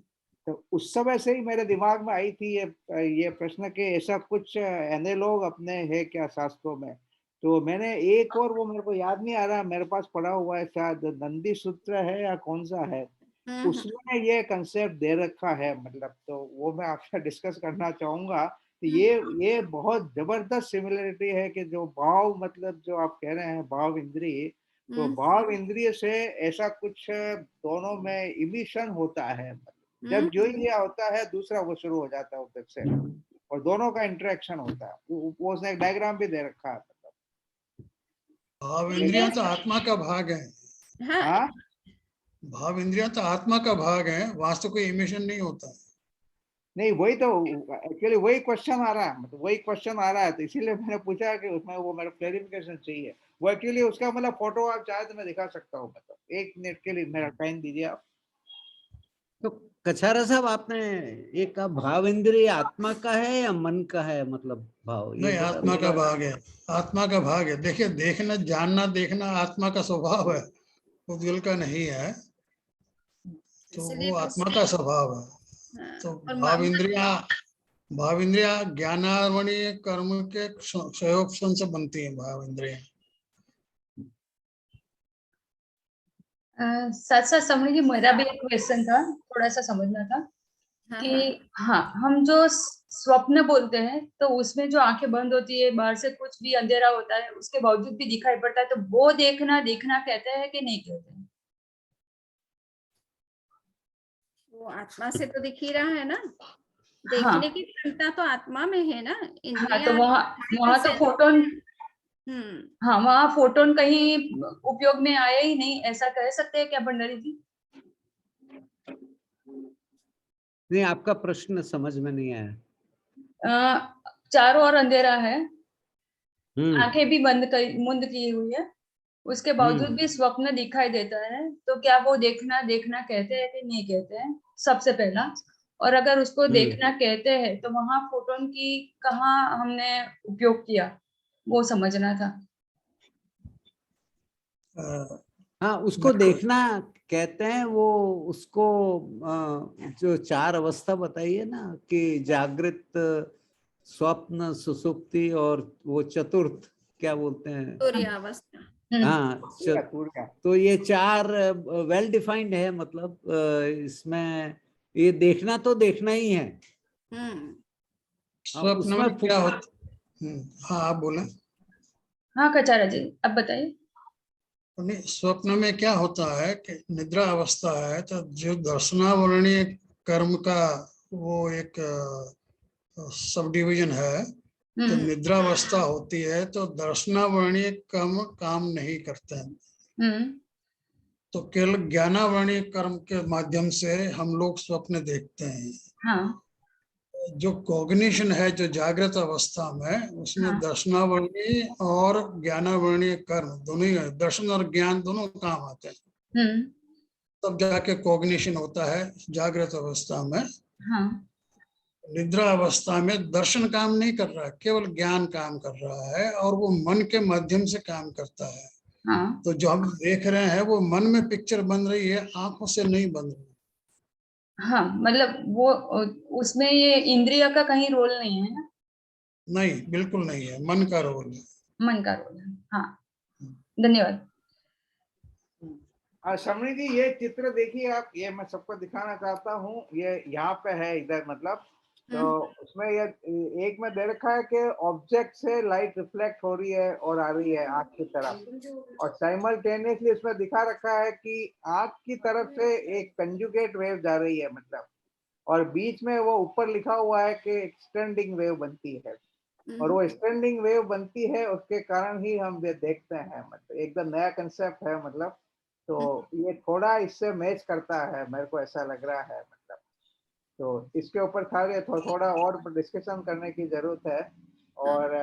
[SPEAKER 3] तो उस समय से ही मेरे दिमाग में आई थी ये प्रश्न के ऐसा कुछ एनालॉग अपने है क्या शास्त्रों में, तो मैंने एक और, वो मेरे को याद नहीं आ रहा, मेरे पास पड़ा हुआ है, शायद नंदी सूत्र है या कौन सा है, उसमें ये कंसेप्ट दे रखा है, मतलब तो वो मैं आपसे डिस्कस करना चाहूंगा। तो ये बहुत जबरदस्त सिमिलरिटी है कि जो भाव, मतलब जो आप कह रहे हैं भाव इंद्रिय, तो भाव इंद्रिय से ऐसा कुछ दोनों में इमिशन होता है, जब जो ये होता है दूसरा वो शुरू हो जाता है उधर से, और दोनों का इंटरेक्शन होता है। वो उसने एक डायग्राम भी दे रखा है।
[SPEAKER 5] भाव इंद्रिया तो आत्मा का भाग है।
[SPEAKER 3] हाँ,
[SPEAKER 5] भाव इंद्रिया तो आत्मा का भाग है, वास्तव कोई इमिशन नहीं होता।
[SPEAKER 3] नहीं वही तो एक्चुअली वही क्वेश्चन आ रहा है, मतलब वही क्वेश्चन आ रहा है, तो इसीलिए मैंने पूछा कि उसमें वो मेरा क्लेरिफिकेशन चाहिए। वो एक्चुअली उसका मतलब फोटो आप चाहे तो मैं दिखा सकता हूँ, मतलब 1 मिनट के लिए मेरा टाइम दीजिए आप।
[SPEAKER 4] तो कछारा साहब, आपने एक कहा भाव इंद्रिय आत्मा का है या मन का है, मतलब भाव ये
[SPEAKER 5] नहीं, आत्मा का भाग है, आत्मा का भाग है। देखिए, देखना, जानना, देखना आत्मा का स्वभाव है, वो दिल का नहीं है, तो वो आत्मा का स्वभाव है। तो भाव इंद्रिया ज्ञानावरणीय कर्म के सहयोग से बनती है भाव इंद्रिया।
[SPEAKER 2] साथ साथ समझ जी, मेरा भी एक क्वेश्चन था, थोड़ा सा समझना था कि हाँ, हम जो स्वप्न बोलते हैं तो उसमें जो आंखें बंद होती है, बाहर से कुछ भी अंधेरा होता है, उसके बावजूद भी दिखाई पड़ता है, तो वो देखना कहते हैं कि नहीं कहते हैं?
[SPEAKER 1] वो आत्मा से तो दिख ही रहा है ना,
[SPEAKER 2] हाँ,
[SPEAKER 1] देखने की क्षमता तो आत्मा में है ना,
[SPEAKER 2] हाँ, तो
[SPEAKER 1] इंद्रियां
[SPEAKER 2] वहां तो फोटोन, हाँ, वहां फोटोन कहीं उपयोग में आया ही नहीं, ऐसा कह सकते हैं क्या भंडारी जी?
[SPEAKER 4] नहीं, आपका प्रश्न समझ में नहीं आया।
[SPEAKER 2] चारों ओर अंधेरा है, आंखें भी मुंद की हुई है, उसके बावजूद भी स्वप्न दिखाई देता है, तो क्या वो देखना कहते हैं कि नहीं कहते हैं, सबसे पहला। और अगर उसको देखना कहते हैं तो वहां फोटोन की कहाँ हमने उपयोग किया, वो समझना था।
[SPEAKER 4] हाँ, उसको देखना कहते हैं, वो उसको जो 4 अवस्था बताई है ना, कि जागृत, स्वप्न, सुसुप्ति और वो चतुर्थ क्या बोलते हैं,
[SPEAKER 1] सूर्यावस्था।
[SPEAKER 4] हाँ, तो ये 4 वेल डिफाइंड है, मतलब इसमें ये देखना तो देखना ही है।
[SPEAKER 5] स्वप्न में क्या होता? हाँ, आप बोले।
[SPEAKER 2] हाँ कचारा जी, अब बताइए।
[SPEAKER 5] स्वप्न में क्या होता है कि निद्रा अवस्था है, तो जो दर्शनावरणीय कर्म का वो एक सब डिवीजन है। तो निद्रा अवस्था होती है तो दर्शनावरणीय कर्म काम नहीं करते हैं, तो केवल ज्ञानावरणीय कर्म के माध्यम से हम लोग स्वप्न देखते हैं।
[SPEAKER 2] हाँ,
[SPEAKER 5] जो कॉग्निशन है जो जागृत अवस्था में, उसमें दर्शनावरणीय और ज्ञानावरणीय कर्म दोनों ही है, दर्शन और ज्ञान दोनों काम आते हैं, तब जाके कॉग्निशन होता है जागृत अवस्था में। निद्रा अवस्था में दर्शन काम नहीं कर रहा है, केवल ज्ञान काम कर रहा है, और वो मन के माध्यम से काम करता है। तो जो हम देख रहे हैं वो मन में पिक्चर बन रही है, आंखों से नहीं बन रही।
[SPEAKER 2] हाँ, मतलब वो उसमें ये इंद्रिय का कहीं रोल नहीं है ना?
[SPEAKER 5] नहीं, बिल्कुल नहीं है, मन का रोल है।
[SPEAKER 2] मन का रोल है। हाँ, धन्यवाद।
[SPEAKER 3] शमनी जी, ये चित्र देखिए आप, ये मैं सबको दिखाना चाहता हूँ, ये यहाँ पे है इधर, मतलब तो उसमें ये एक में दे रखा है कि ऑब्जेक्ट से लाइट रिफ्लेक्ट हो रही है और आ रही है आंख की तरफ, और साइमल्टेनियसली उसमें दिखा रखा है कि आंख की तरफ से एक कंजुगेट वेव जा रही है, मतलब, और बीच में वो ऊपर लिखा हुआ है कि एक्सटेंडिंग वेव बनती है, और वो एक्सटेंडिंग वेव बनती है, उसके कारण ही हम ये देखते हैं, मतलब एकदम नया कंसेप्ट है, मतलब तो ये थोड़ा इससे मैच करता है, मेरे को ऐसा लग रहा है, मतलब तो इसके ऊपर थोड़ा और डिस्कशन करने की जरूरत है, और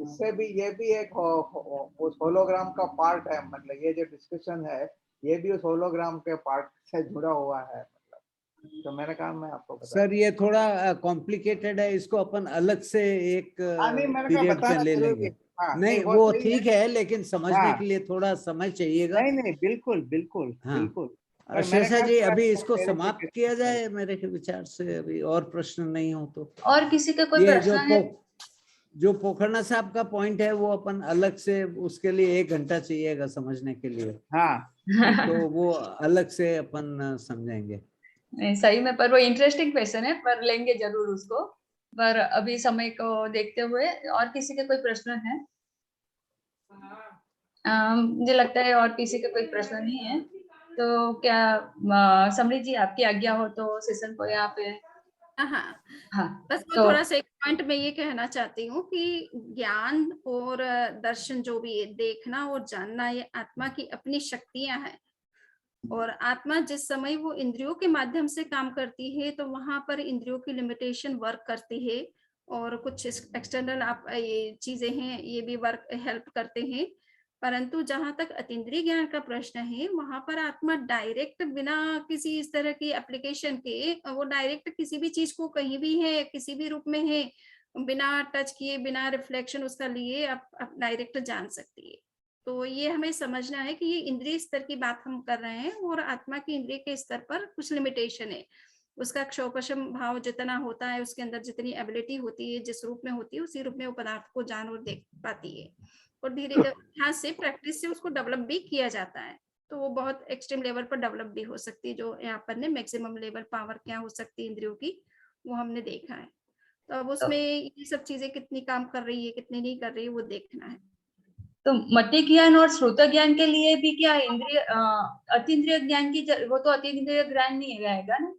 [SPEAKER 3] इससे भी ये भी एक उस होलोग्राम का पार्ट है, मतलब ये जो डिस्कशन है ये भी उस होलोग्राम के पार्ट से जुड़ा हुआ है, मतलब तो मैंने कहा मैं आपको बता।
[SPEAKER 4] सर, ये थोड़ा कॉम्प्लिकेटेड है, इसको अपन अलग से एक पीरियड पे ले लेंगे। नहीं, वो ठीक है, लेकिन समझने के लिए थोड़ा समय चाहिएगा।
[SPEAKER 3] नहीं, बिल्कुल बिल्कुल बिल्कुल।
[SPEAKER 4] शेषा जी, अभी इसको समाप्त किया जाए मेरे विचार से, अभी और प्रश्न नहीं हो तो।
[SPEAKER 2] और किसी का कोई प्रश्न है?
[SPEAKER 4] जो पोखरना साहब का पॉइंट है वो अपन अलग से, उसके लिए 1 घंटा चाहिएगा समझने के लिए।
[SPEAKER 3] हाँ
[SPEAKER 4] तो वो अलग से अपन समझेंगे।
[SPEAKER 2] नहीं सही में, पर वो इंटरेस्टिंग क्वेश्चन है, पर लेंगे जरूर उसको। पर अभी समय को देखते हुए और किसी के कोई प्रश्न है? मुझे लगता है और किसी के कोई प्रश्न नहीं है, तो क्या समरी जी आपकी आज्ञा हो तो सेशन को यहाँ पे।
[SPEAKER 1] हाँ,
[SPEAKER 2] हाँ
[SPEAKER 1] बस वो
[SPEAKER 2] तो
[SPEAKER 1] थोड़ा सा एक पॉइंट में ये कहना चाहती हूँ कि ज्ञान और दर्शन जो भी है, देखना और जानना, ये आत्मा की अपनी शक्तियां हैं। और आत्मा जिस समय वो इंद्रियों के माध्यम से काम करती है तो वहां पर इंद्रियों की लिमिटेशन वर्क करती है, और कुछ एक्सटर्नल आप ये चीजें हैं ये भी वर्क हेल्प करते हैं। परंतु जहां तक अतीन्द्रिय ज्ञान का प्रश्न है, वहां पर आत्मा डायरेक्ट बिना किसी इस तरह की एप्लीकेशन के, वो डायरेक्ट किसी भी चीज को कहीं भी है, किसी भी रूप में है, बिना टच किए, बिना रिफ्लेक्शन उसका लिए आप डायरेक्ट जान सकती है। तो ये हमें समझना है कि ये इंद्रिय स्तर की बात हम कर रहे हैं, और आत्मा की इंद्रिय के स्तर पर कुछ लिमिटेशन है। उसका क्षोपशम भाव जितना होता है, उसके अंदर जितनी एबिलिटी होती है, जिस रूप में होती है, उसी रूप में वो पदार्थ को जान और देख पाती है। और धीरे धीरे अभ्यास से, प्रैक्टिस से उसको डेवलप भी किया जाता है। तो वो बहुत एक्सट्रीम लेवल पर डेवलप भी हो सकती है, जो यहाँ पर ने मैक्सिमम लेवल पावर क्या हो सकती है इंद्रियों की, वो हमने देखा है। तो अब उसमें ये सब चीजें कितनी काम कर रही है, कितनी नहीं कर रही है, वो देखना है।
[SPEAKER 2] तो मति ज्ञान और श्रुत ज्ञान के लिए भी क्या इंद्रिय अतीन्द्रिय ज्ञान की वो तो अतीन्द्रिय ज्ञान नहीं रहेगा ना?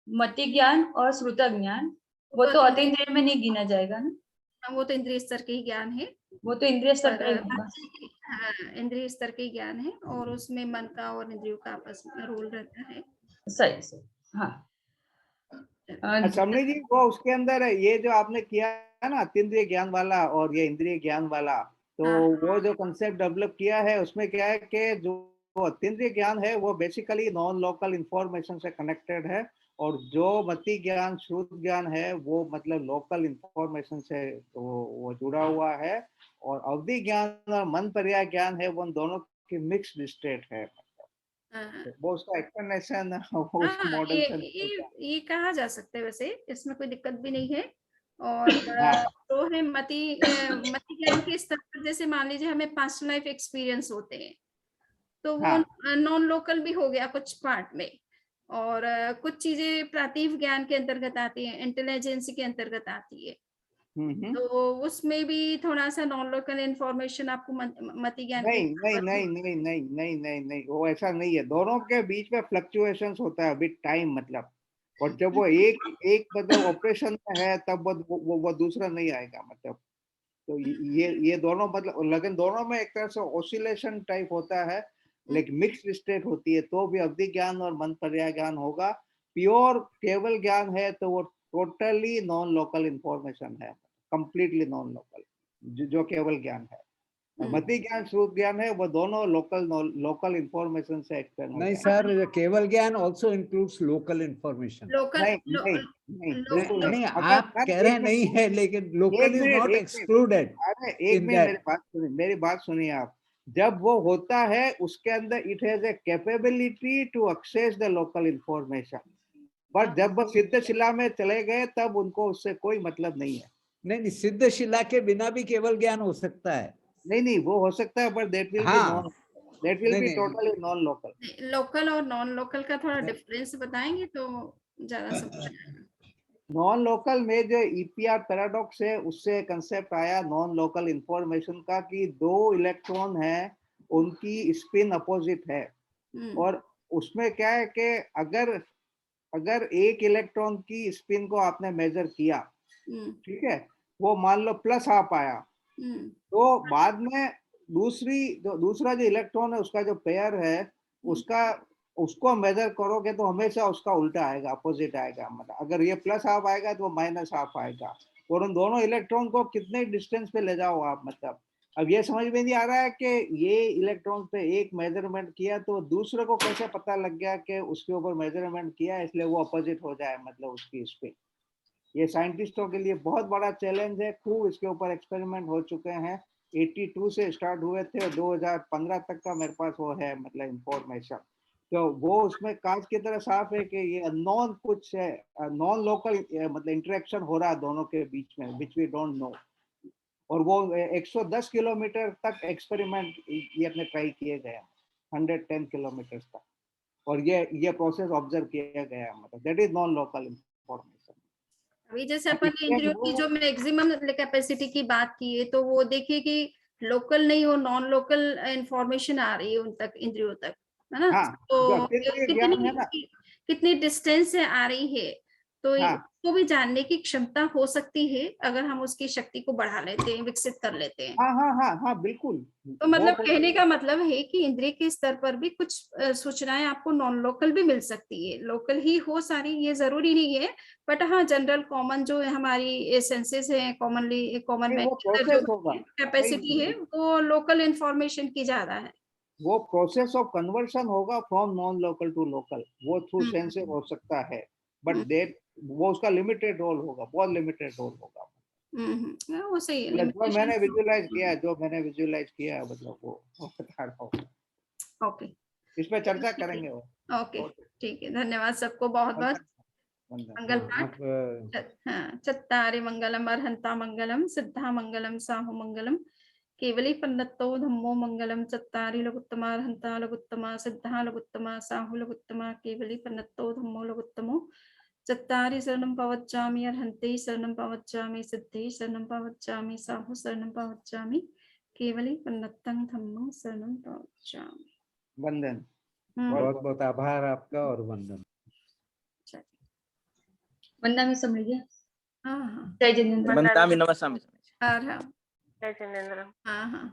[SPEAKER 2] मति ज्ञान और श्रुत ज्ञान वो तो अतीन्द्रिय में नहीं गिना जाएगा ना?
[SPEAKER 1] वो तो इंद्रिय स्तर के ही ज्ञान है,
[SPEAKER 2] वो तो इंद्रिय स्तर का ही होगा।
[SPEAKER 1] हाँ, इंद्रिय स्तर के ज्ञान है, और उसमें मन का और इंद्रियों का आपस में रोल रहता है।
[SPEAKER 2] सही सही। हाँ
[SPEAKER 3] समझी जी, वो उसके अंदर ये जो आपने किया है ना अतीन्द्रिय ज्ञान वाला और ये इंद्रिय ज्ञान वाला, तो वो जो कंसेप्ट डेवलप किया है उसमें क्या है कि जो अतीन्द्रिय ज्ञान है वो बेसिकली नॉन लोकल इंफॉर्मेशन से कनेक्टेड है, और जो मति ज्ञान श्रुत ज्ञान है वो मतलब लोकल इंफॉर्मेशन से वो जुड़ा हुआ है। और अवधि ज्ञान और मन पर्याय ज्ञान है वो उन दोनों की मिक्स्ड स्टेट है। वो उसका एक्सप्लेनेशन उस मॉडल से
[SPEAKER 1] ये कहा जा सकता है, वैसे इसमें कोई दिक्कत भी नहीं है। और तो है मति ज्ञान के स्तर पर, जैसे मान लीजिए हमें पास्ट लाइफ एक्सपीरियंस होते हैं, तो वो नॉन लोकल भी हो गया कुछ पार्ट में। और कुछ चीजें प्रातिभ ज्ञान के अंतर्गत आती है, इंटेलिजेंस के अंतर्गत आती है। तो उसमें भी थोड़ा सा नॉन लोकल इंफॉर्मेशन आपको मति ज्ञान
[SPEAKER 3] नहीं, वो ऐसा नहीं है। दोनों के बीच में फ्लक्चुएशंस होता है विद टाइम, मतलब। और जब वो एक मतलब ऑपरेशन में है तब वो दूसरा नहीं आएगा, मतलब। तो ये दोनों मतलब, लेकिन दोनों में एक तरह से ऑसिलेशन टाइप होता है, लेकिन मिक्स्ड स्टेट होती है। तो भी अवधि ज्ञान और मन पर्याय ज्ञान होगा। प्योर केवल ज्ञान है तो वो टोटली नॉन लोकल इंफॉर्मेशन है, कंप्लीटली नॉन लोकल, जो केवल ज्ञान है। मति ज्ञान श्रुत ज्ञान है वो दोनों लोकल इंफॉर्मेशन से एक्सटर्नल।
[SPEAKER 4] नहीं सर, केवल ज्ञान आल्सो इंक्लूड्स लोकल इंफॉर्मेशन। नहीं, आप कह रहे नहीं है, लेकिन लोकल इज नॉट एक्सक्लूडेड।
[SPEAKER 3] अरे एक मिनट, मेरी बात सुनिए आप। जब वो होता है उसके अंदर it has a capability to access the local information, but जब वो सिद्ध शिला में चले गए तब उनको उससे कोई मतलब नहीं है।
[SPEAKER 4] नहीं, सिद्ध शिला के बिना भी केवल ज्ञान हो सकता है।
[SPEAKER 3] नहीं, वो हो सकता है, but that will be totally non local.
[SPEAKER 1] Local और नॉन लोकल का थोड़ा डिफरेंस बताएंगे तो ज्यादा समझ आएगा।
[SPEAKER 3] नॉन लोकल में जो ईपीआर पैराडॉक्स है उससे कंसेप्ट आया नॉन लोकल इंफॉर्मेशन का, कि 2 इलेक्ट्रॉन है, उनकी स्पिन अपोजिट है। और उसमें क्या है कि अगर एक इलेक्ट्रॉन की स्पिन को आपने मेजर किया, ठीक है, वो मान लो प्लस हाफ आया, तो बाद में दूसरा जो इलेक्ट्रॉन है उसका जो पेयर है उसको मेजर करोगे तो हमेशा उसका उल्टा आएगा, अपोजिट आएगा। मतलब अगर ये प्लस हाफ आएगा तो माइनस हाफ आएगा। और उन दोनों इलेक्ट्रॉन को कितने डिस्टेंस पे ले जाओ आप, मतलब। अब ये समझ में नहीं आ रहा है कि ये इलेक्ट्रॉन पे एक मेजरमेंट किया तो दूसरे को कैसे पता लग गया कि उसके ऊपर मेजरमेंट किया, इसलिए वो अपोजिट हो जाए, मतलब उसकी स्पिन। ये साइंटिस्टों के लिए बहुत बड़ा चैलेंज है। खूब इसके ऊपर एक्सपेरिमेंट हो चुके हैं। 82 से स्टार्ट हुए थे और 2015 तक का मेरे पास वो है, मतलब इंफॉर्मेशन। तो वो उसमें कांच की तरह साफ है कि ये अननोन कुछ है, नॉन लोकल, मतलब इंटरेक्शन हो रहा है दोनों के बीच में, विच वी डोंट नो। और वो 110 किलोमीटर तक एक्सपेरिमेंट ये अपने ट्राई किए गए, 110 किलोमीटर तक, और ये प्रोसेस ऑब्जर्व किया गया, मतलब that is non local information.
[SPEAKER 1] अभी जैसे अपन इंद्रियों की जो मैक्सिमम कैपेसिटी की बात की है, तो वो देखिए कि लोकल नहीं हो, नॉन लोकल इंफॉर्मेशन आ रही है उन तक, इंद्रियों तक, है ना।
[SPEAKER 3] हाँ,
[SPEAKER 1] तो
[SPEAKER 3] ज्ञान है ना,
[SPEAKER 1] कितनी डिस्टेंस से आ रही है, तो
[SPEAKER 3] हाँ,
[SPEAKER 1] उसको भी जानने की क्षमता हो सकती है अगर हम उसकी शक्ति को बढ़ा लेते हैं, विकसित कर लेते हैं।
[SPEAKER 3] हाँ, हाँ, हाँ, हाँ, बिल्कुल।
[SPEAKER 1] तो मतलब कहने का मतलब है कि इंद्रिय के स्तर पर भी कुछ सूचनाएं आपको नॉन लोकल भी मिल सकती है, लोकल ही हो सारी ये जरूरी नहीं है, बट हाँ जनरल कॉमन जो है हमारी सेंसेस है, कॉमन
[SPEAKER 3] वो प्रोसेस होगा,
[SPEAKER 1] कैपेसिटी है, वो लोकल इंफॉर्मेशन की ज्यादा है।
[SPEAKER 3] वो प्रोसेस ऑफ कन्वर्शन होगा from non local to local, वो थ्रू सेंसेस हो सकता है, बट देट वो उसका लिमिटेड रोल होगा, बहुत लिमिटेड रोल होगा।
[SPEAKER 1] वो सही है,
[SPEAKER 3] जो मैंने विजुलाइज किया मतलब वो बता रहा हूँ।
[SPEAKER 1] ओके,
[SPEAKER 3] इस पे चर्चा करेंगे वो।
[SPEAKER 1] ओके, ठीक है, धन्यवाद सबको बहुत बहुत। मंगल पाठ। हाँ, चत्तारि मंगलम अर्हंता मंगलम, सिद्धा मंगलम साहु मंगलम, केवली पन्नतो धम्मो मंगलम, चत्तारि लघुत्तमा अर्हंता लघुत्तमा, सिद्धा लघुत्तमा, साहु लघुत्तमा, केवली पन्नतो धम्मो लघुत्तमो, चत्तारि शरणं पवच्चामि, अर्हन्ते शरणं पवच्चामि, सिद्धे शरणं पवच्चामि, साहु शरणं पवच्चामि, केवली पन्नतं धम्मं शरणं पवच्चामि।
[SPEAKER 3] वंदन।
[SPEAKER 4] बहुत बहुत आभार आपका और वंदन।
[SPEAKER 2] वंदना में समझिए।
[SPEAKER 1] हाँ हाँ,
[SPEAKER 2] जय जिनेंद्र।
[SPEAKER 6] वंदनामि नमस्कामि।
[SPEAKER 1] जय जिनेंद्र।
[SPEAKER 6] हाँ हाँ।